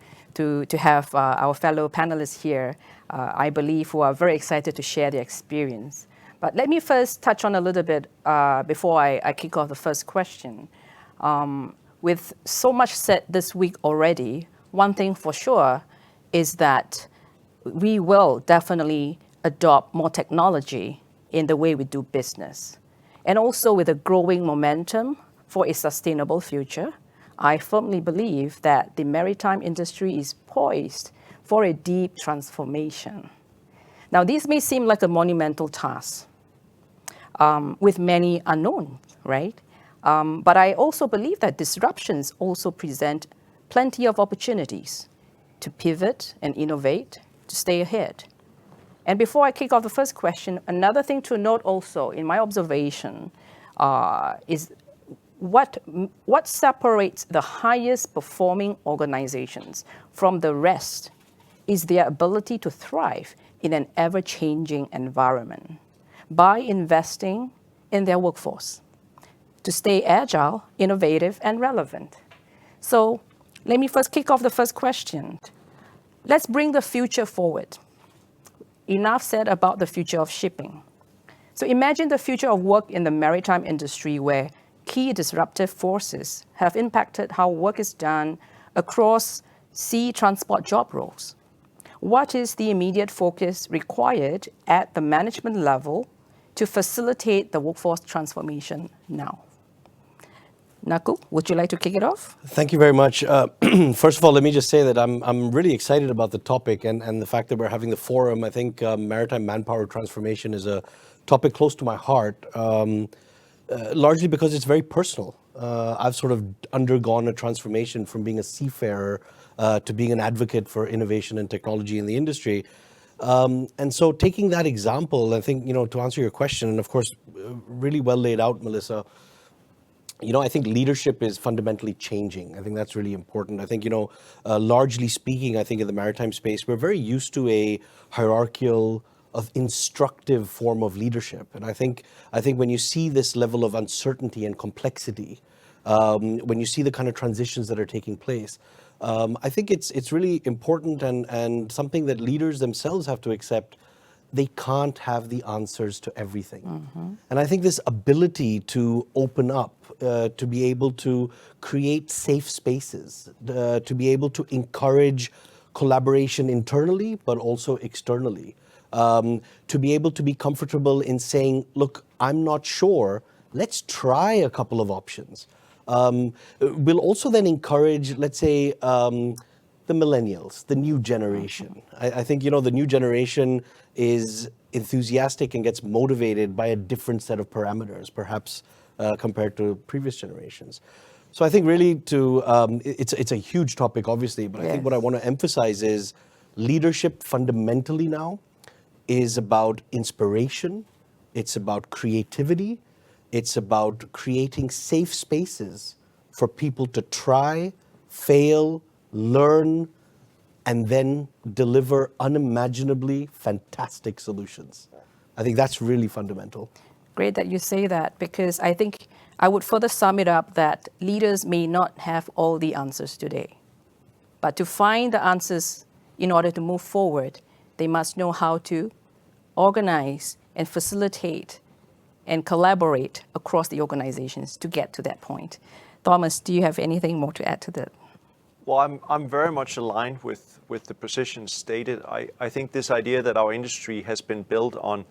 have our fellow panelists here, I believe, who are very excited to share their experience. But let me first touch on a little bit before I kick off the first question. With so much said this week already, one thing for sure is that we will definitely adopt more technology in the way we do business. And also with a growing momentum for a sustainable future, I firmly believe that the maritime industry is poised for a deep transformation. Now, this may seem like a monumental task with many unknowns, right? But I also believe that disruptions also present plenty of opportunities to pivot and innovate, to stay ahead. And before I kick off the first question, another thing to note also in my observation is what separates the highest performing organizations from the rest is their ability to thrive in an ever-changing environment by investing in their workforce to stay agile, innovative, and relevant. So let me first kick off the first question. Let's bring the future forward. Enough said about the future of shipping. So imagine the future of work in the maritime industry where key disruptive forces have impacted how work is done across sea transport job roles. What is the immediate focus required at the management level to facilitate the workforce transformation now? Nakul, would you like to kick it off? Thank you very much. First of all, let me just say that I'm really excited about the topic and the fact that we're having the forum. I think maritime manpower transformation is a topic close to my heart, largely because it's very personal. I've sort of undergone a transformation from being a seafarer to being an advocate for innovation and technology in the industry. And so taking that example, I think, to answer your question, and of course, really well laid out, Melissa, I think leadership is fundamentally changing. I think that's really important. I think, largely speaking, I think in the maritime space, we're very used to a hierarchical, of instructive form of leadership. And I think when you see this level of uncertainty and complexity, when you see the kind of transitions that are taking place, I think it's really important and something that leaders themselves have to accept. They can't have the answers to everything. And I think this ability to open up, to be able to create safe spaces, to be able to encourage collaboration internally, but also externally, to be able to be comfortable in saying, look, I'm not sure, let's try a couple of options. We'll also then encourage, let's say, the millennials, the new generation. I think, the new generation is enthusiastic and gets motivated by a different set of parameters, perhaps compared to previous generations. So I think really it's a huge topic, obviously, but I think what I want to emphasize is leadership fundamentally now is about inspiration, it's about creativity, it's about creating safe spaces for people to try, fail, learn, and then deliver unimaginably fantastic solutions. I think that's really fundamental. Great that you say that, because I think I would further sum it up that leaders may not have all the answers today. But to find the answers in order to move forward, they must know how to organize and facilitate and collaborate across the organizations to get to that point. Thomas, do you have anything more to add to that? Well, I'm very much aligned with the positions stated. I think this idea that our industry has been built on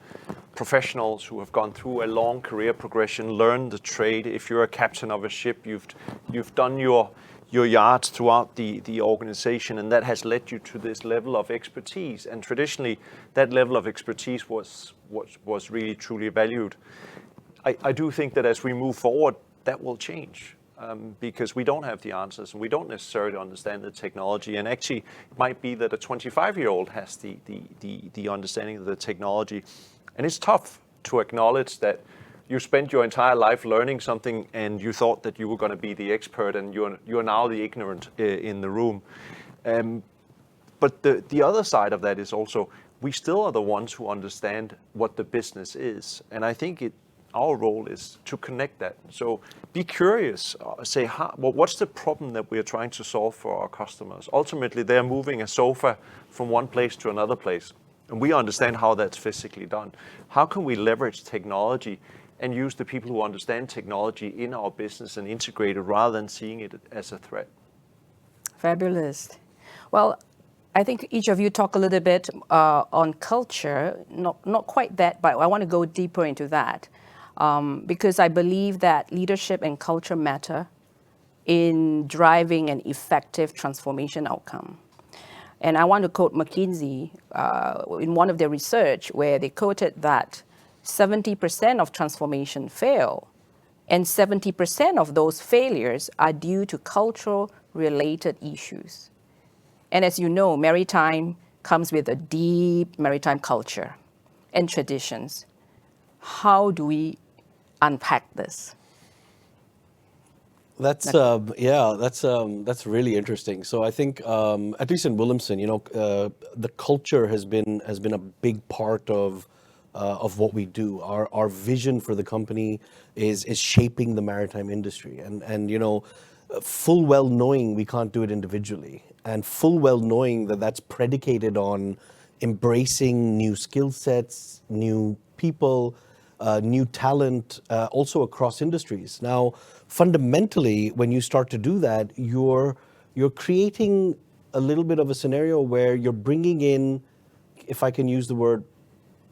professionals who have gone through a long career progression, learned the trade. If you're a captain of a ship, you've done your yards throughout the organization, and that has led you to this level of expertise. And traditionally, that level of expertise was really truly valued. I do think that as we move forward, that will change. Because we don't have the answers and we don't necessarily understand the technology. And actually, it might be that a 25-year-old has the understanding of the technology. And it's tough to acknowledge that you spent your entire life learning something and you thought that you were going to be the expert, and you're now the ignorant in the room. But the other side of that is also, we still are the ones who understand what the business is. And I think our role is to connect that. So be curious, say, what's the problem that we're trying to solve for our customers? Ultimately, they're moving a sofa from one place to another place, and we understand how that's physically done. How can we leverage technology and use the people who understand technology in our business and integrate it rather than seeing it as a threat? Fabulous. Well, I think each of you talk a little bit on culture, not quite that, but I want to go deeper into that. Because I believe that leadership and culture matter in driving an effective transformation outcome. And I want to quote McKinsey in one of their research where they quoted that 70% of transformation fail, and 70% of those failures are due to cultural related issues. And as you know, maritime comes with a deep maritime culture and traditions. How do we unpack this? That's really interesting. So I think at least in Williamson, the culture has been a big part of what we do. Our vision for the company is shaping the maritime industry, and full well knowing we can't do it individually, and full well knowing that that's predicated on embracing new skill sets, new people, new talent, also across industries. Now, fundamentally, when you start to do that, you're creating a little bit of a scenario where you're bringing in, if I can use the word,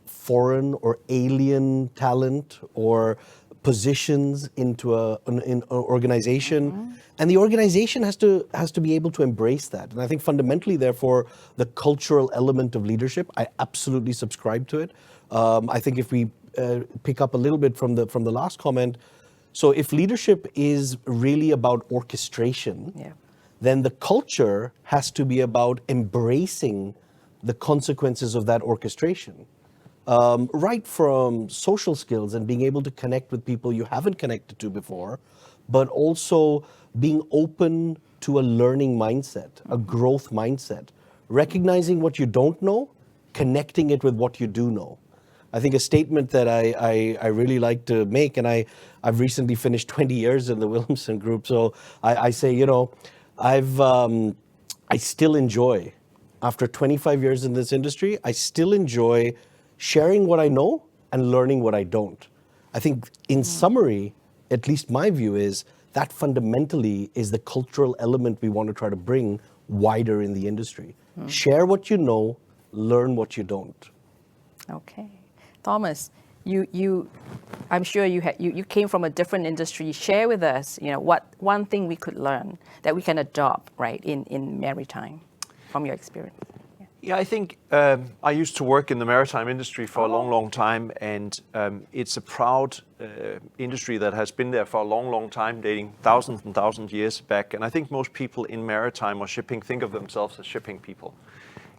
foreign or alien talent or positions into an organization, and the organization has to be able to embrace that. And I think fundamentally, therefore, the cultural element of leadership, I absolutely subscribe to it. I think if we pick up a little bit from the last comment, so if leadership is really about orchestration, then the culture has to be about embracing the consequences of that orchestration. Right from social skills and being able to connect with people you haven't connected to before, but also being open to a learning mindset, a growth mindset, recognizing what you don't know, connecting it with what you do know. I think a statement that I really like to make, and I've recently finished 20 years in the Williamson Group, so I say, I've I still enjoy, after 25 years in this industry, I still enjoy sharing what I know and learning what I don't. I think in summary, at least my view is that fundamentally is the cultural element we want to try to bring wider in the industry. Share what you know, learn what you don't. Okay. Thomas, I'm sure you came from a different industry. Share with us, what one thing we could learn that we can adopt, right, in maritime from your experience. Yeah, I think I used to work in the maritime industry for a long, long time, and it's a proud industry that has been there for a long, long time, dating thousands and thousands of years back. And I think most people in maritime or shipping think of themselves as shipping people.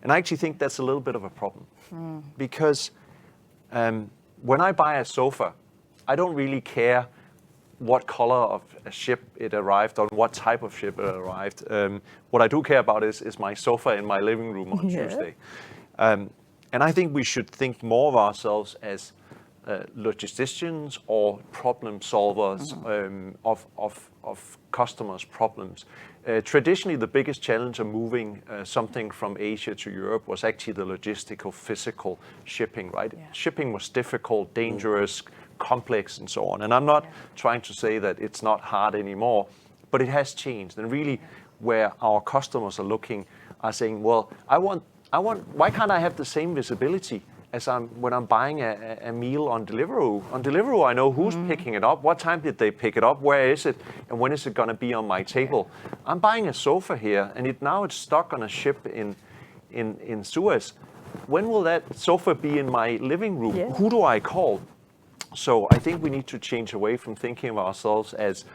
And I actually think that's a little bit of a problem because when I buy a sofa, I don't really care what color of a ship it arrived on, what type of ship it arrived. What I do care about is my sofa in my living room on Tuesday. And I think we should think more of ourselves as logisticians or problem solvers of customers' problems. Traditionally, the biggest challenge of moving something from Asia to Europe was actually the logistical, physical shipping, right? Yeah. Shipping was difficult, dangerous, complex, and so on. And I'm not trying to say that it's not hard anymore, but it has changed. And really, where our customers are looking, are saying, well, why can't I have the same visibility as when I'm buying a meal on Deliveroo? On Deliveroo, I know who's picking it up, what time did they pick it up, where is it, and when is it going to be on my table. I'm buying a sofa here, and now it's stuck on a ship in Suez. When will that sofa be in my living room? Yeah. Who do I call? So I think we need to change away from thinking of ourselves as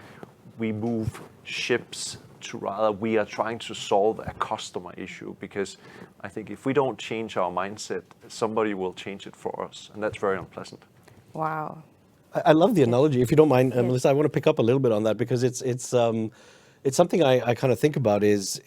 we move ships to rather we are trying to solve a customer issue, because I think if we don't change our mindset, somebody will change it for us, and that's very unpleasant. Wow. I love the analogy. If you don't mind, Melissa, I want to pick up a little bit on that, because it's something I kind of think about is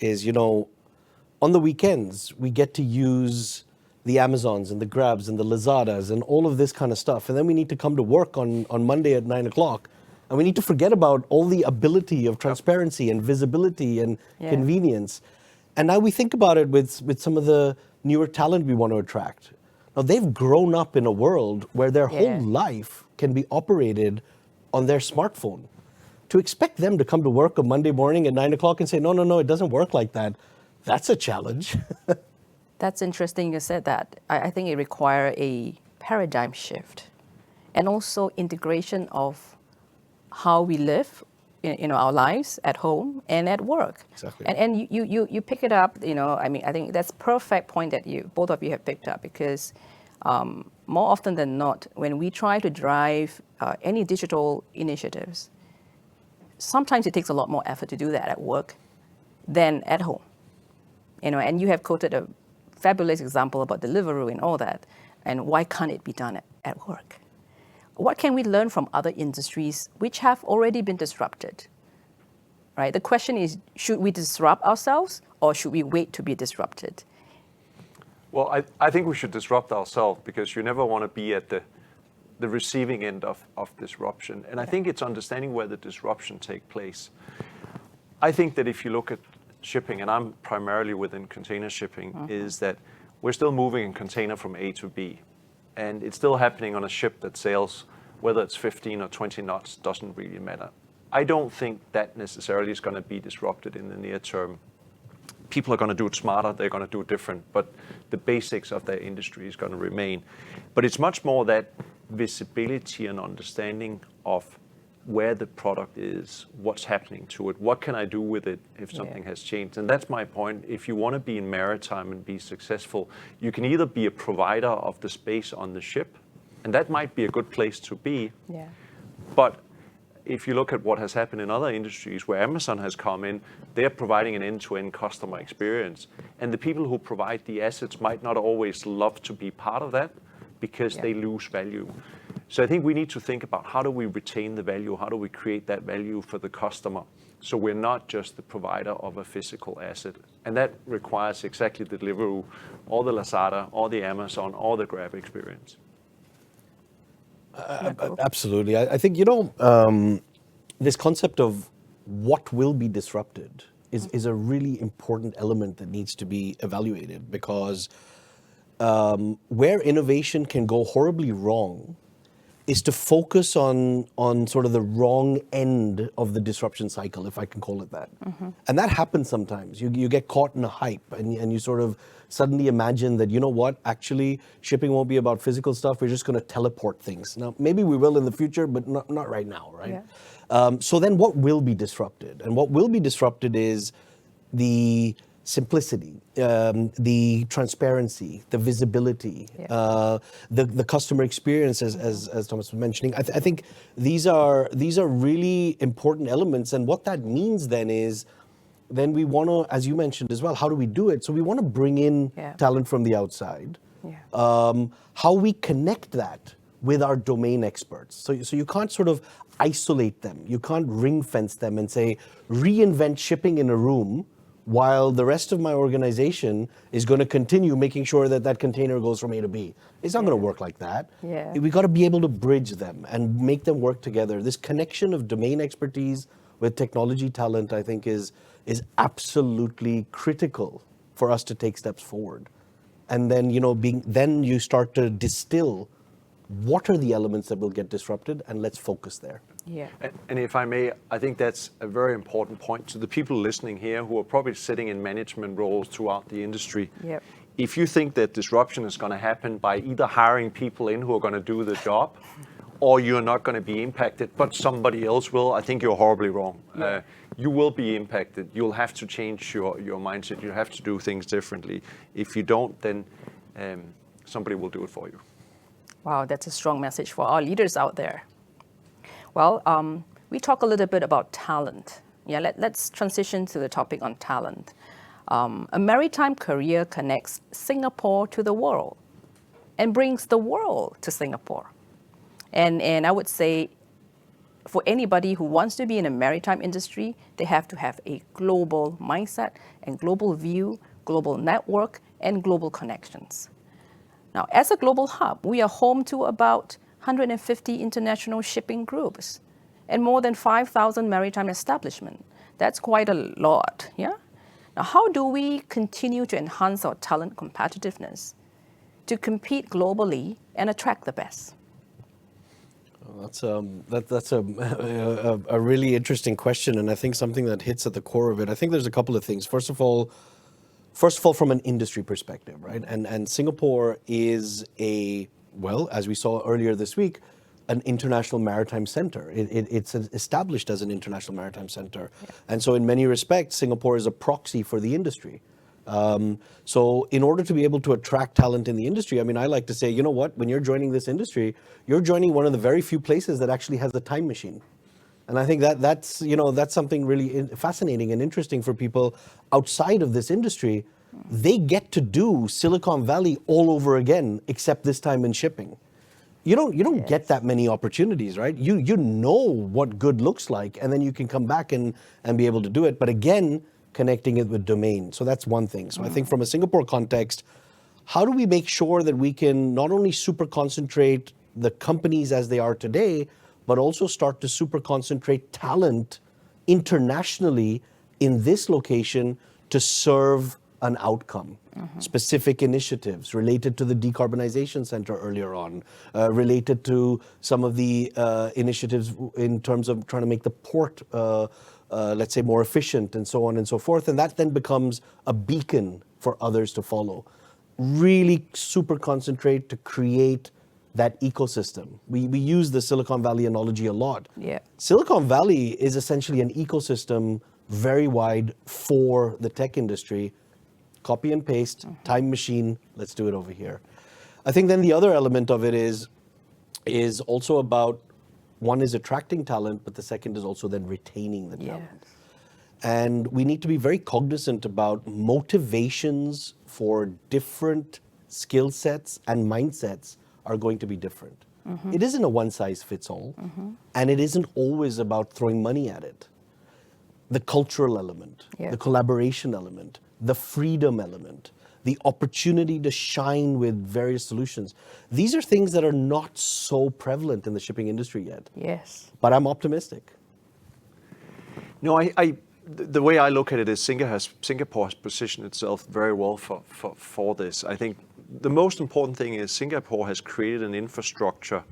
on the weekends we get to use the Amazons and the Grabs and the Lazadas and all of this kind of stuff, and then we need to come to work on Monday at 9 o'clock. And we need to forget about all the ability of transparency and visibility and convenience. And now we think about it with some of the newer talent we want to attract. Now, they've grown up in a world where their whole life can be operated on their smartphone. To expect them to come to work on Monday morning at 9 o'clock and say, no, it doesn't work like that, that's a challenge. That's interesting you said that. I think it requires a paradigm shift and also integration of how we live in our lives at home and at work. Exactly. And you pick it up, I think that's perfect point that both of you have picked up, because more often than not, when we try to drive any digital initiatives, sometimes it takes a lot more effort to do that at work than at home. And you have quoted a fabulous example about Deliveroo and all that, and why can't it be done at work? What can we learn from other industries which have already been disrupted? Right? The question is, should we disrupt ourselves or should we wait to be disrupted? Well, I think we should disrupt ourselves, because you never want to be at the receiving end of disruption. And I think it's understanding where the disruption take place. I think that if you look at shipping, and I'm primarily within container shipping, is that we're still moving a container from A to B. And it's still happening on a ship that sails, whether it's 15 or 20 knots, doesn't really matter. I don't think that necessarily is going to be disrupted in the near term. People are going to do it smarter, they're going to do it different, but the basics of their industry is going to remain. But it's much more that visibility and understanding of where the product is, what's happening to it, what can I do with it if something has changed. And that's my point. If you want to be in maritime and be successful, you can either be a provider of the space on the ship, and that might be a good place to be. Yeah. But if you look at what has happened in other industries where Amazon has come in, they're providing an end-to-end customer experience. And the people who provide the assets might not always love to be part of that, because they lose value. So I think we need to think about, how do we retain the value? How do we create that value for the customer? So we're not just the provider of a physical asset. And that requires exactly the Deliveroo, or the Lazada, or the Amazon, or the Grab experience. Absolutely. I think, this concept of what will be disrupted is a really important element that needs to be evaluated, because where innovation can go horribly wrong is to focus on sort of the wrong end of the disruption cycle, if I can call it that. And that happens sometimes. You get caught in a hype, and you sort of suddenly imagine that, you know what, actually shipping won't be about physical stuff, we're just going to teleport things. Now, maybe we will in the future, but not right now, right? Yeah. So then what will be disrupted? And what will be disrupted is the simplicity, the transparency, the visibility, the customer experience, as Thomas was mentioning. I think these are really important elements. And what that means then is, then we want to, as you mentioned as well, how do we do it? So we want to bring in talent from the outside. How we connect that with our domain experts. So you can't sort of isolate them. You can't ring fence them and say, reinvent shipping in a room, while the rest of my organization is going to continue making sure that that container goes from A to B. It's not going to work like that. We got to be able to bridge them and make them work together. This connection of domain expertise with technology talent, I think, is absolutely critical for us to take steps forward. And then, then you start to distill what are the elements that will get disrupted, and let's focus there. And if I may, I think that's a very important point to the people listening here who are probably sitting in management roles throughout the industry. If you think that disruption is going to happen by either hiring people in who are going to do the job, or you're not going to be impacted, but somebody else will, I think you're horribly wrong. You will be impacted. You'll have to change your mindset. You have to do things differently. If you don't, then somebody will do it for you. Wow, that's a strong message for our leaders out there. Well, we talk a little bit about talent. Let's transition to the topic on talent. A maritime career connects Singapore to the world and brings the world to Singapore. And I would say, for anybody who wants to be in a maritime industry, they have to have a global mindset and global view, global network, and global connections. Now, as a global hub, we are home to about 150 international shipping groups and more than 5,000 maritime establishments. That's quite a lot, Now, how do we continue to enhance our talent competitiveness to compete globally and attract the best? That's a really interesting question, and I think something that hits at the core of it. I think there's a couple of things. First of all, from an industry perspective, right? And Singapore is as we saw earlier this week, an international maritime center. It's established as an international maritime center. And so in many respects, Singapore is a proxy for the industry. So in order to be able to attract talent in the industry, I like to say, you know what, when you're joining this industry, you're joining one of the very few places that actually has a time machine. And I think that's something really fascinating and interesting for people outside of this industry. They get to do Silicon Valley all over again, except this time in shipping. You don't get that many opportunities, right? You know what good looks like, and then you can come back and be able to do it. But again, connecting it with domain. So that's one thing. So I think from a Singapore context, how do we make sure that we can not only super concentrate the companies as they are today, but also start to super concentrate talent internationally in this location to serve an outcome? Specific initiatives related to the decarbonization center earlier on, related to some of the initiatives in terms of trying to make the port, let's say, more efficient, and so on and so forth. And that then becomes a beacon for others to follow. Really super concentrate to create that ecosystem. We use the Silicon Valley analogy a lot. Silicon Valley is essentially an ecosystem very wide for the tech industry. Copy and paste, time machine, let's do it over here. I think then the other element of it is also about, one is attracting talent, but the second is also then retaining the talent. And we need to be very cognizant about motivations for different skill sets and mindsets are going to be different. It isn't a one size fits all, and it isn't always about throwing money at it. The cultural element, the collaboration element, the freedom element, the opportunity to shine with various solutions. These are things that are not so prevalent in the shipping industry yet. But I'm optimistic. No, the way I look at it is Singapore has positioned itself very well for this. I think the most important thing is Singapore has created an infrastructure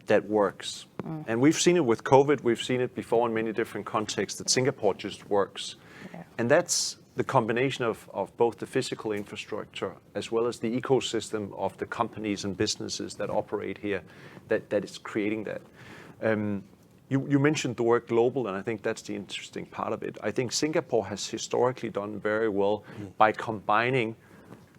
that works. And we've seen it with COVID, we've seen it before in many different contexts, that Singapore just works. Yeah. And that's the combination of both the physical infrastructure as well as the ecosystem of the companies and businesses that operate here that is creating that. You mentioned the word global, and I think that's the interesting part of it. I think Singapore has historically done very well by combining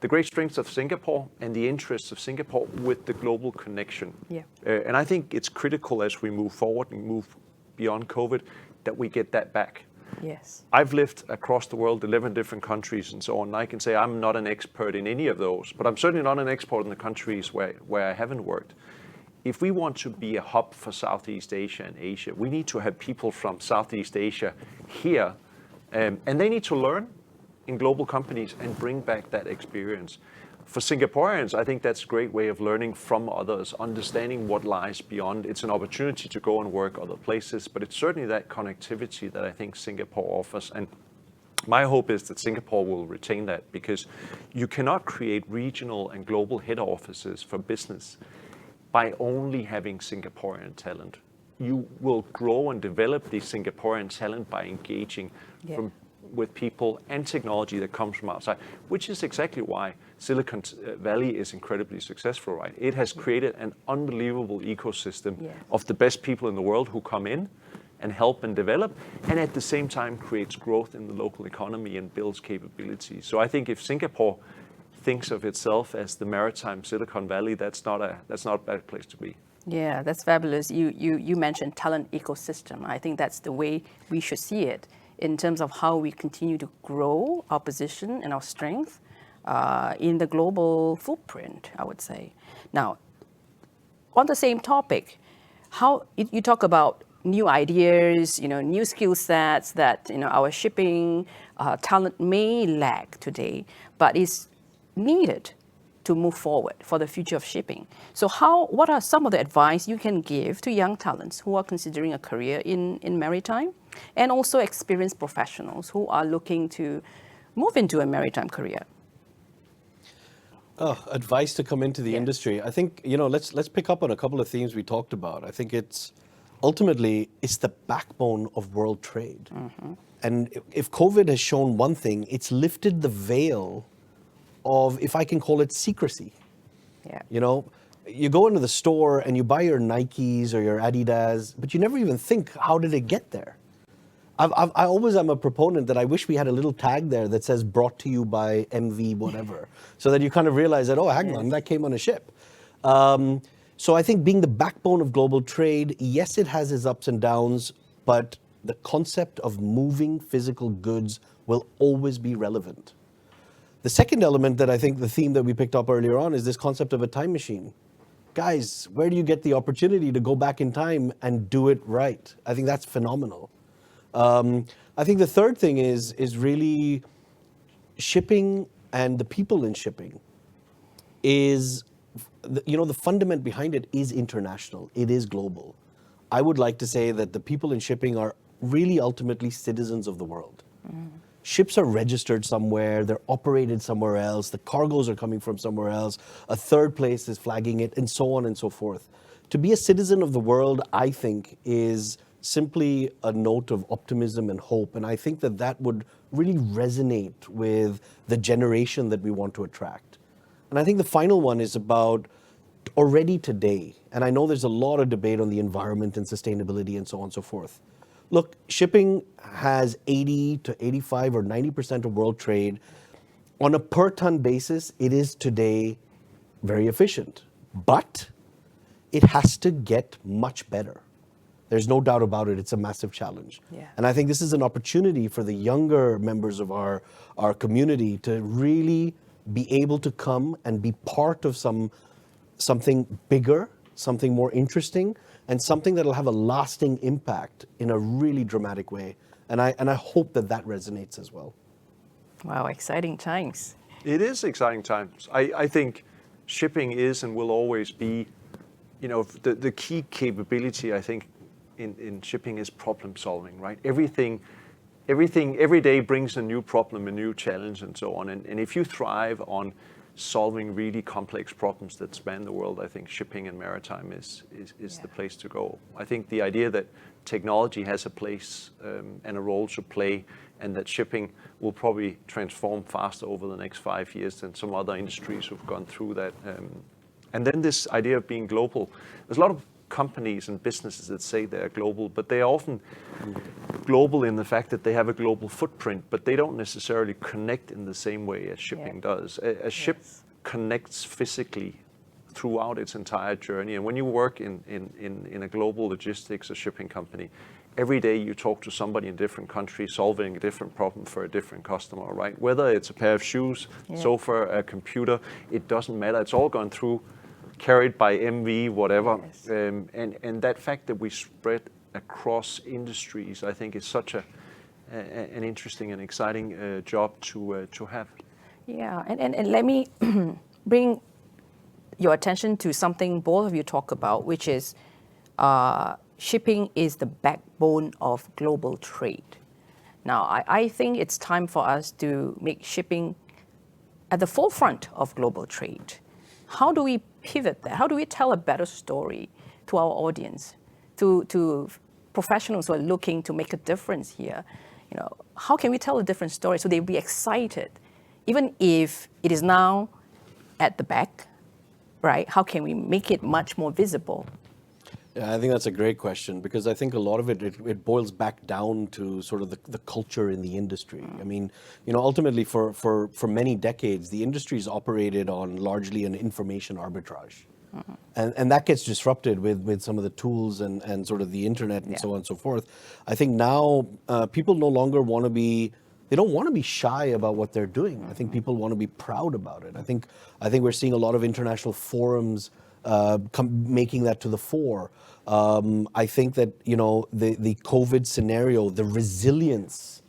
the great strengths of Singapore and the interests of Singapore with the global connection. Yeah. And I think it's critical as we move forward and move beyond COVID that we get that back. Yes. I've lived across the world, 11 different countries and so on. And I can say I'm not an expert in any of those, but I'm certainly not an expert in the countries where I haven't worked. If we want to be a hub for Southeast Asia and Asia, we need to have people from Southeast Asia here, and they need to learn in global companies and bring back that experience. For Singaporeans, I think that's a great way of learning from others, understanding what lies beyond. It's an opportunity to go and work other places, but it's certainly that connectivity that I think Singapore offers. And my hope is that Singapore will retain that, because you cannot create regional and global head offices for business by only having Singaporean talent. You will grow and develop the Singaporean talent by engaging with people and technology that comes from outside, which is exactly why Silicon Valley is incredibly successful, right? It has created an unbelievable ecosystem of the best people in the world who come in and help and develop, and at the same time creates growth in the local economy and builds capabilities. So I think if Singapore thinks of itself as the maritime Silicon Valley, that's not a bad place to be. Yeah, that's fabulous. You mentioned talent ecosystem. I think that's the way we should see it in terms of how we continue to grow our position and our strength in the global footprint, I would say. Now, on the same topic, how you talk about new ideas, new skill sets that our shipping talent may lack today, but is needed to move forward for the future of shipping. So what are some of the advice you can give to young talents who are considering a career in maritime, and also experienced professionals who are looking to move into a maritime career? Advice to come into the industry. I think, let's pick up on a couple of themes we talked about. I think ultimately it's the backbone of world trade. And if COVID has shown one thing, it's lifted the veil of, if I can call it, secrecy. Yeah. You go into the store and you buy your Nikes or your Adidas, but you never even think, how did it get there? I always am a proponent that I wish we had a little tag there that says brought to you by MV whatever, so that you kind of realize that, hang on, that came on a ship. So I think being the backbone of global trade, yes, it has its ups and downs, but the concept of moving physical goods will always be relevant. The second element that I think the theme that we picked up earlier on is this concept of a time machine. Guys, where do you get the opportunity to go back in time and do it right? I think that's phenomenal. I think the third thing is really shipping, and the people in shipping is, the fundament behind it is international. It is global. I would like to say that the people in shipping are really ultimately citizens of the world. Ships are registered somewhere, they're operated somewhere else, the cargoes are coming from somewhere else, a third place is flagging it, and so on and so forth. To be a citizen of the world, I think, is simply a note of optimism and hope, and I think that would really resonate with the generation that we want to attract. And I think the final one is about already today, and I know there's a lot of debate on the environment and sustainability and so on and so forth. Look, shipping has 80 to 85 or 90% of world trade. On a per ton basis, it is today very efficient, but it has to get much better. There's no doubt about it. It's a massive challenge. Yeah. And I think this is an opportunity for the younger members of our community to really be able to come and be part of something bigger, something more interesting, and something that'll have a lasting impact in a really dramatic way. And I hope that resonates as well. Wow, exciting times. It is exciting times. I think shipping is and will always be, the key capability, I think, in shipping is problem solving, right? Everything every day brings a new problem, a new challenge, and so on. And if you thrive on solving really complex problems that span the world, I think shipping and maritime is the place to go. I think the idea that technology has a place and a role to play, and that shipping will probably transform faster over the next 5 years than some other industries who've gone through that. And then this idea of being global. There's a lot of companies and businesses that say they're global, but they are often global in the fact that they have a global footprint, but they don't necessarily connect in the same way as shipping does. A ship connects physically throughout its entire journey. And when you work in a global logistics or shipping company, every day you talk to somebody in a different country solving a different problem for a different customer, right? Whether it's a pair of shoes, sofa, a computer, it doesn't matter. It's all gone through, carried by MV, whatever. Yes. And that fact that we spread across industries, I think is such an interesting and exciting job to have. Yeah, and let me bring your attention to something both of you talk about, which is shipping is the backbone of global trade. Now, I think it's time for us to make shipping at the forefront of global trade. How do we pivot that? How do we tell a better story to our audience, to professionals who are looking to make a difference here? You know, how can we tell a different story so they'll be excited, even if it is now at the back, right? How can we make it much more visible? Yeah, I think that's a great question, because I think a lot of it boils back down to sort of the culture in the industry. I mean, you know, ultimately for many decades, the industry's operated on largely an information arbitrage. And that gets disrupted with some of the tools and sort of the internet and so on and so forth. I think now people no longer want to be, they don't want to be shy about what they're doing. I think people want to be proud about it. I think we're seeing a lot of international forums making that to the fore. I think that, you know, the COVID scenario, the resilience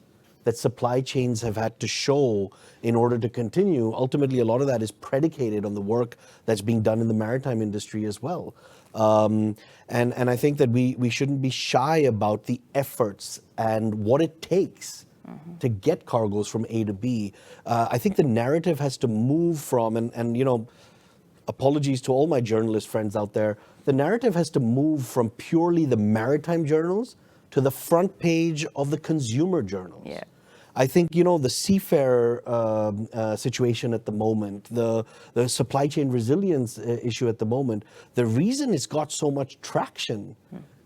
that supply chains have had to show in order to continue, ultimately a lot of that is predicated on the work that's being done in the maritime industry as well. And I think that we shouldn't be shy about the efforts and what it takes to get cargoes from A to B. I think the narrative has to move from, and you know, apologies to all my journalist friends out there, the narrative has to move from purely the maritime journals to the front page of the consumer journals. Yeah. I think, you know, the seafarer situation at the moment, the supply chain resilience issue at the moment, the reason it's got so much traction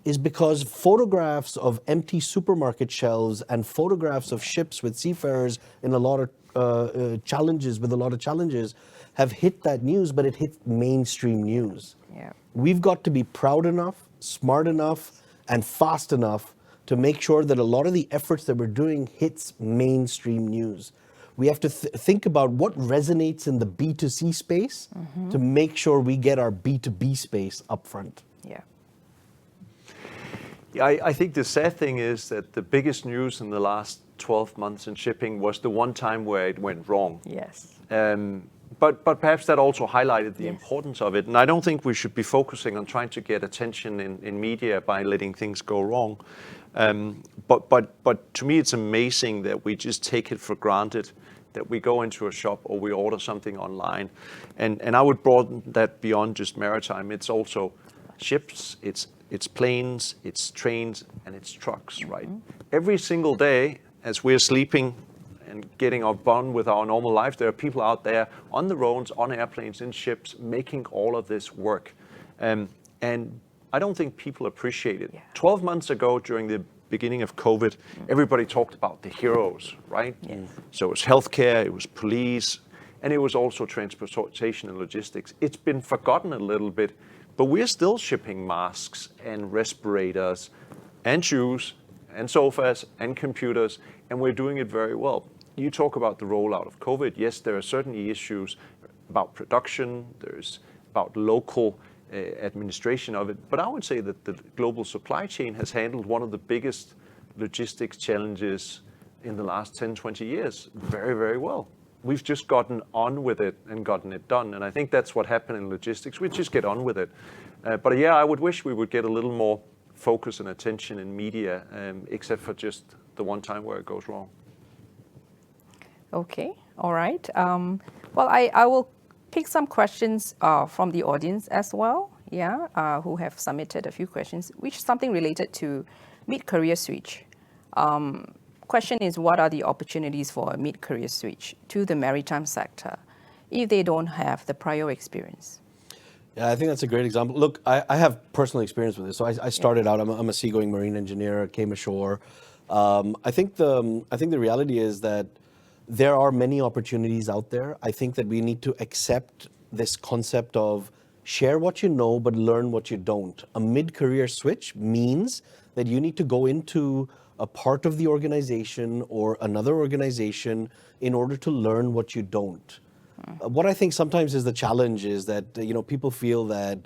is because photographs of empty supermarket shelves and photographs of ships with seafarers in a lot of challenges have hit that news, but it hit mainstream news. Yeah. We've got to be proud enough, smart enough, and fast enough to make sure that a lot of the efforts that we're doing hits mainstream news. We have to think about what resonates in the B2C space to make sure we get our B2B space up front. Yeah. Yeah, I think the sad thing is that the biggest news in the last 12 months in shipping was the one time where it went wrong. Yes. But perhaps that also highlighted the importance of it. And I don't think we should be focusing on trying to get attention in media by letting things go wrong. But to me, it's amazing that we just take it for granted that we go into a shop or we order something online. And I would broaden that beyond just maritime. It's also ships, it's planes, it's trains, and it's trucks, right? Every single day, as we're sleeping and getting on with our normal lives, there are people out there on the roads, on airplanes, in ships, making all of this work. And I don't think people appreciate it. 12 months ago, during the beginning of COVID, everybody talked about the heroes, right? So it was healthcare, it was police, and it was also transportation and logistics. It's been forgotten a little bit, but we're still shipping masks and respirators and shoes and sofas and computers, and we're doing it very well. You talk about the rollout of COVID. Yes, there are certainly issues about production, there's about local administration of it, but I would say that the global supply chain has handled one of the biggest logistics challenges in the last 10, 20 years very, very well. We've just gotten on with it and gotten it done, and I think that's what happened in logistics. We just get on with it. But yeah, I would wish we would get a little more focus and attention in media, except for just the one time where it goes wrong. Okay, all right. Well, I will pick some questions from the audience as well, who have submitted a few questions, which is something related to mid-career switch. Question is, what are the opportunities for a mid-career switch to the maritime sector if they don't have the prior experience? Yeah, I think that's a great example. Look, I have personal experience with this. So I started out, I'm a seagoing marine engineer, came ashore. I think the reality is that there are many opportunities out there. I think that we need to accept this concept of share what you know, but learn what you don't. A mid-career switch means that you need to go into a part of the organization or another organization in order to learn what you don't. What I think sometimes is the challenge is that people feel that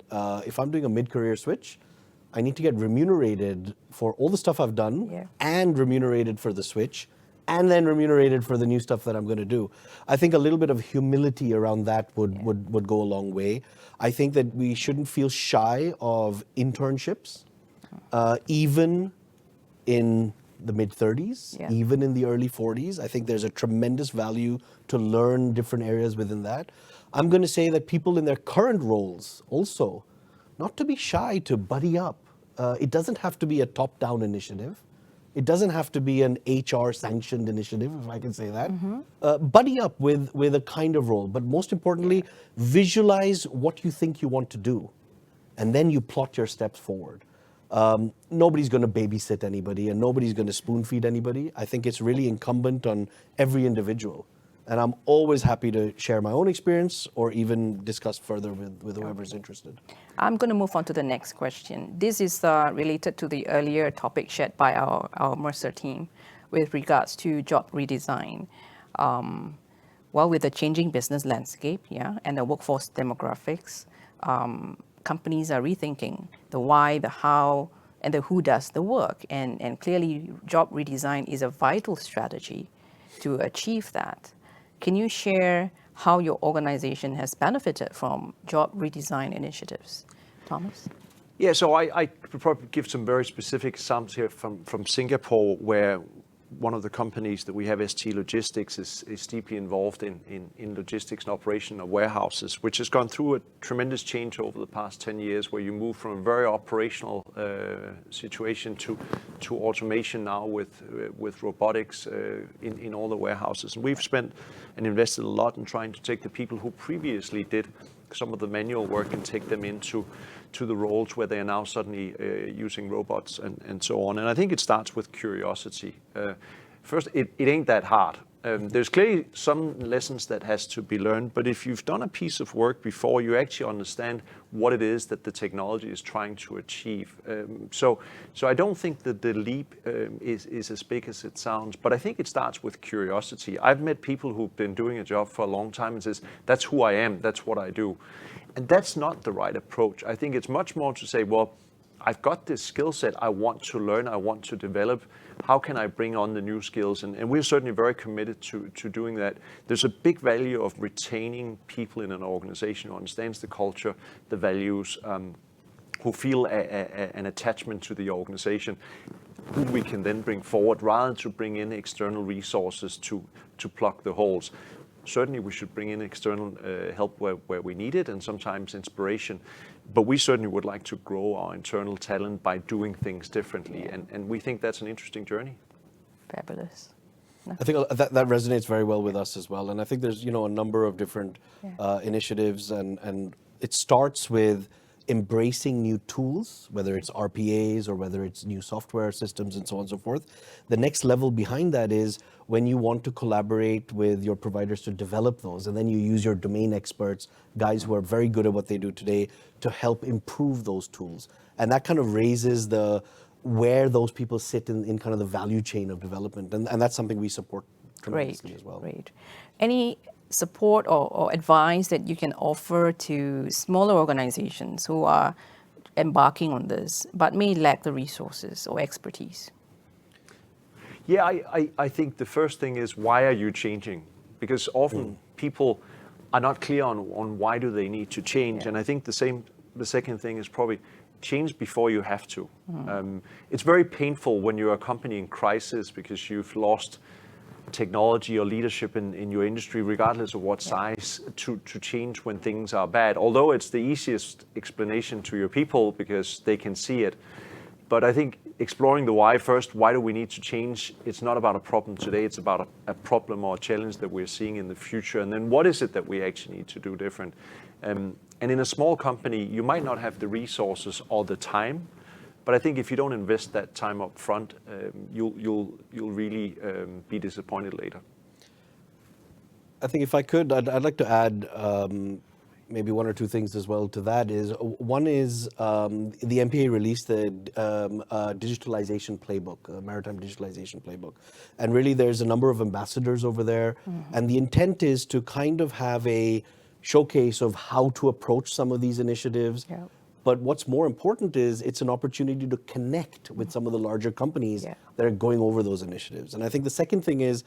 if I'm doing a mid-career switch, I need to get remunerated for all the stuff I've done and remunerated for the switch and then remunerated for the new stuff that I'm going to do. I think a little bit of humility around that would go a long way. I think that we shouldn't feel shy of internships, even in the mid-30s, even in the early 40s. I think there's a tremendous value to learn different areas within that. I'm going to say that people in their current roles also, not to be shy to buddy up. It doesn't have to be a top-down initiative. It doesn't have to be an HR-sanctioned initiative, if I can say that. Buddy up with a kind of role, but most importantly, visualize what you think you want to do, and then you plot your steps forward. Nobody's going to babysit anybody, and nobody's going to spoon-feed anybody. I think it's really incumbent on every individual. And I'm always happy to share my own experience or even discuss further with whoever's interested. I'm going to move on to the next question. This is related to the earlier topic shared by our Mercer team with regards to job redesign. Well, with the changing business landscape, and the workforce demographics, companies are rethinking the why, the how, and the who does the work. And clearly, job redesign is a vital strategy to achieve that. Can you share how your organization has benefited from job redesign initiatives? Thomas? Yeah, so I could probably give some very specific examples here from Singapore, where one of the companies that we have, ST Logistics, is deeply involved in logistics and operation of warehouses, which has gone through a tremendous change over the past 10 years, where you move from a very operational situation to automation now with robotics in all the warehouses. And we've spent and invested a lot in trying to take the people who previously did some of the manual work and take them into the roles where they are now suddenly using robots and so on. And I think it starts with curiosity. First, it ain't that hard. There's clearly some lessons that has to be learned, but if you've done a piece of work before, you actually understand what it is that the technology is trying to achieve. So I don't think that the leap is as big as it sounds, but I think it starts with curiosity. I've met people who've been doing a job for a long time and says, that's who I am, that's what I do. And that's not the right approach. I think it's much more to say, well, I've got this skill set I want to learn, I want to develop. How can I bring on the new skills? And we're certainly very committed to doing that. There's a big value of retaining people in an organization who understands the culture, the values, who feel an attachment to the organization, who we can then bring forward rather than to bring in external resources to plug the holes. Certainly we should bring in external help where we need it, and sometimes inspiration. But we certainly would like to grow our internal talent by doing things differently. And we think that's an interesting journey. Fabulous. I think that resonates very well with us as well. And I think there's a number of different initiatives, and it starts with embracing new tools, whether it's RPAs or whether it's new software systems and so on and so forth. The next level behind that is when you want to collaborate with your providers to develop those, and then you use your domain experts, guys who are very good at what they do today, to help improve those tools. And that kind of raises where those people sit in kind of the value chain of development. And that's something we support tremendously as well. Great. Any support or advice that you can offer to smaller organizations who are embarking on this but may lack the resources or expertise? Yeah, I think the first thing is, why are you changing? Because often people are not clear on why do they need to change. And I think the second thing is probably, change before you have to. It's very painful when you're a company in crisis because you've lost technology or leadership in your industry, regardless of what size, to change when things are bad. Although it's the easiest explanation to your people because they can see it. But I think exploring the why first, why do we need to change? It's not about a problem today, it's about a problem or a challenge that we're seeing in the future. And then what is it that we actually need to do different? And in a small company, you might not have the resources or the time, but I think if you don't invest that time up front, you'll really be disappointed later. I think if I could, I'd like to add maybe one or two things as well to that. One is the MPA released the digitalisation playbook, maritime digitalisation playbook. And really there's a number of ambassadors over there. And the intent is to kind of have a showcase of how to approach some of these initiatives. Yeah. But what's more important is it's an opportunity to connect with some of the larger companies that are going over those initiatives. And I think the second thing is,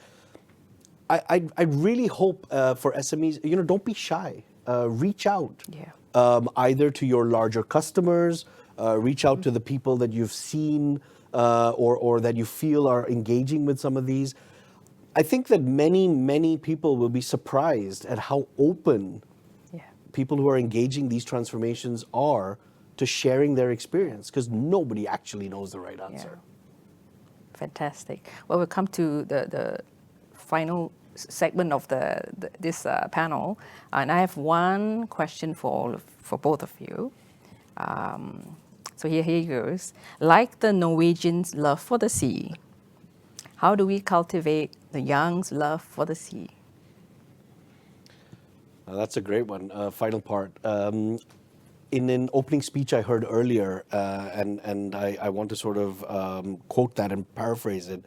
I really hope for SMEs, don't be shy. Reach out, either to your larger customers, reach out to the people that you've seen or that you feel are engaging with some of these. I think that many people will be surprised at how open people who are engaging these transformations are to sharing their experience, because nobody actually knows the right answer. Fantastic. Well, we'll come to the final segment of this panel, and I have one question for both of you. So here goes. Like the Norwegians' love for the sea, how do we cultivate the young's love for the sea? That's a great one. Final part. In an opening speech I heard earlier, and I want to sort of quote that and paraphrase it.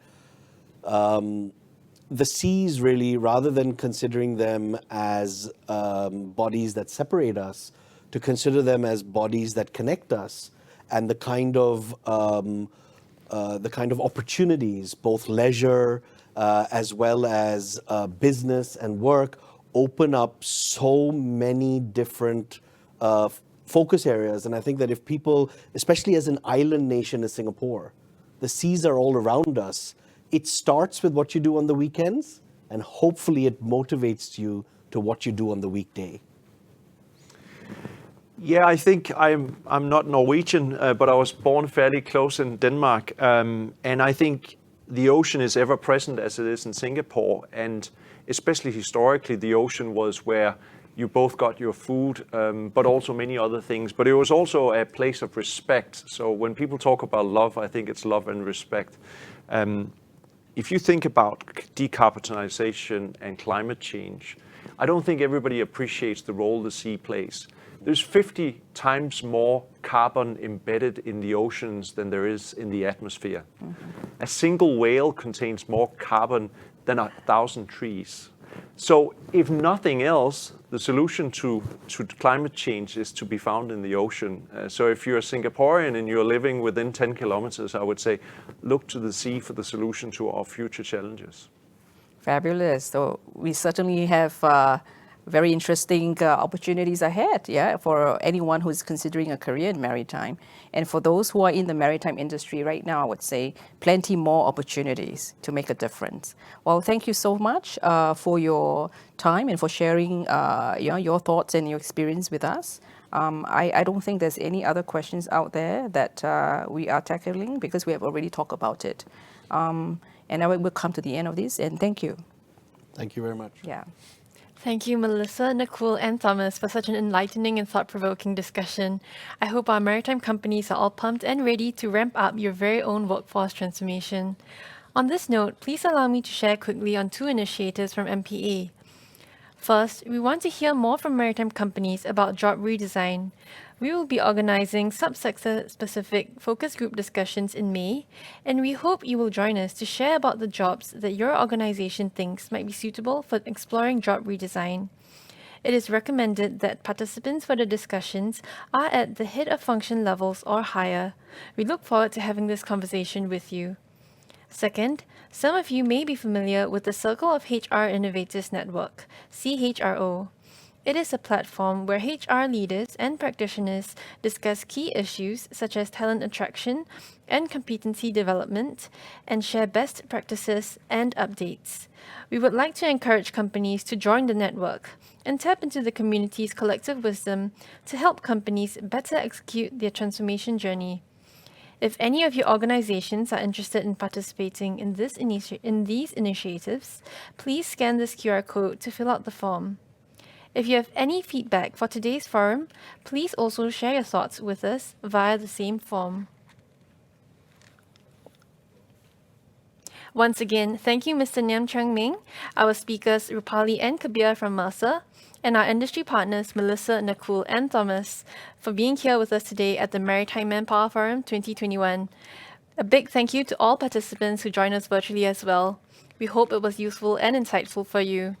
The seas really, rather than considering them as bodies that separate us, to consider them as bodies that connect us, and the kind of opportunities, both leisure as well as business and work, open up so many different focus areas. And I think that if people, especially as an island nation as Singapore, the seas are all around us. It starts with what you do on the weekends, and hopefully it motivates you to what you do on the weekday. Yeah, I think I'm not Norwegian, but I was born fairly close in Denmark. And I think the ocean is ever present as it is in Singapore. And especially historically, the ocean was where you both got your food, but also many other things. But it was also a place of respect. So when people talk about love, I think it's love and respect. If you think about decarbonization and climate change, I don't think everybody appreciates the role the sea plays. There's 50 times more carbon embedded in the oceans than there is in the atmosphere. A single whale contains more carbon than 1,000 trees. So if nothing else, the solution to climate change is to be found in the ocean. So if you're a Singaporean and you're living within 10 kilometers, I would say, look to the sea for the solution to our future challenges. Fabulous. So we certainly have very interesting opportunities ahead, for anyone who's considering a career in maritime. And for those who are in the maritime industry right now, I would say plenty more opportunities to make a difference. Well, thank you so much for your time and for sharing your thoughts and your experience with us. I don't think there's any other questions out there that we are tackling because we have already talked about it. And now we'll come to the end of this, and thank you. Thank you very much. Yeah. Thank you, Melissa, Nicole, and Thomas, for such an enlightening and thought-provoking discussion. I hope our maritime companies are all pumped and ready to ramp up your very own workforce transformation. On this note, please allow me to share quickly on two initiatives from MPA. First, we want to hear more from maritime companies about job redesign. We will be organizing subsector-specific focus group discussions in May, and we hope you will join us to share about the jobs that your organization thinks might be suitable for exploring job redesign. It is recommended that participants for the discussions are at the head of function levels or higher. We look forward to having this conversation with you. Second, some of you may be familiar with the Circle of HR Innovators Network, CHRO. It is a platform where HR leaders and practitioners discuss key issues such as talent attraction and competency development and share best practices and updates. We would like to encourage companies to join the network and tap into the community's collective wisdom to help companies better execute their transformation journey. If any of your organizations are interested in participating in these initiatives, please scan this QR code to fill out the form. If you have any feedback for today's forum, please also share your thoughts with us via the same form. Once again, thank you Mr. Niam Chang Ming, our speakers Rupali and Kabir from Mercer, and our industry partners Melissa, Nakul and Thomas for being here with us today at the Maritime Manpower Forum 2021. A big thank you to all participants who joined us virtually as well. We hope it was useful and insightful for you.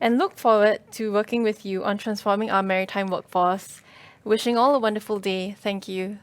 And look forward to working with you on transforming our maritime workforce. Wishing all a wonderful day. Thank you.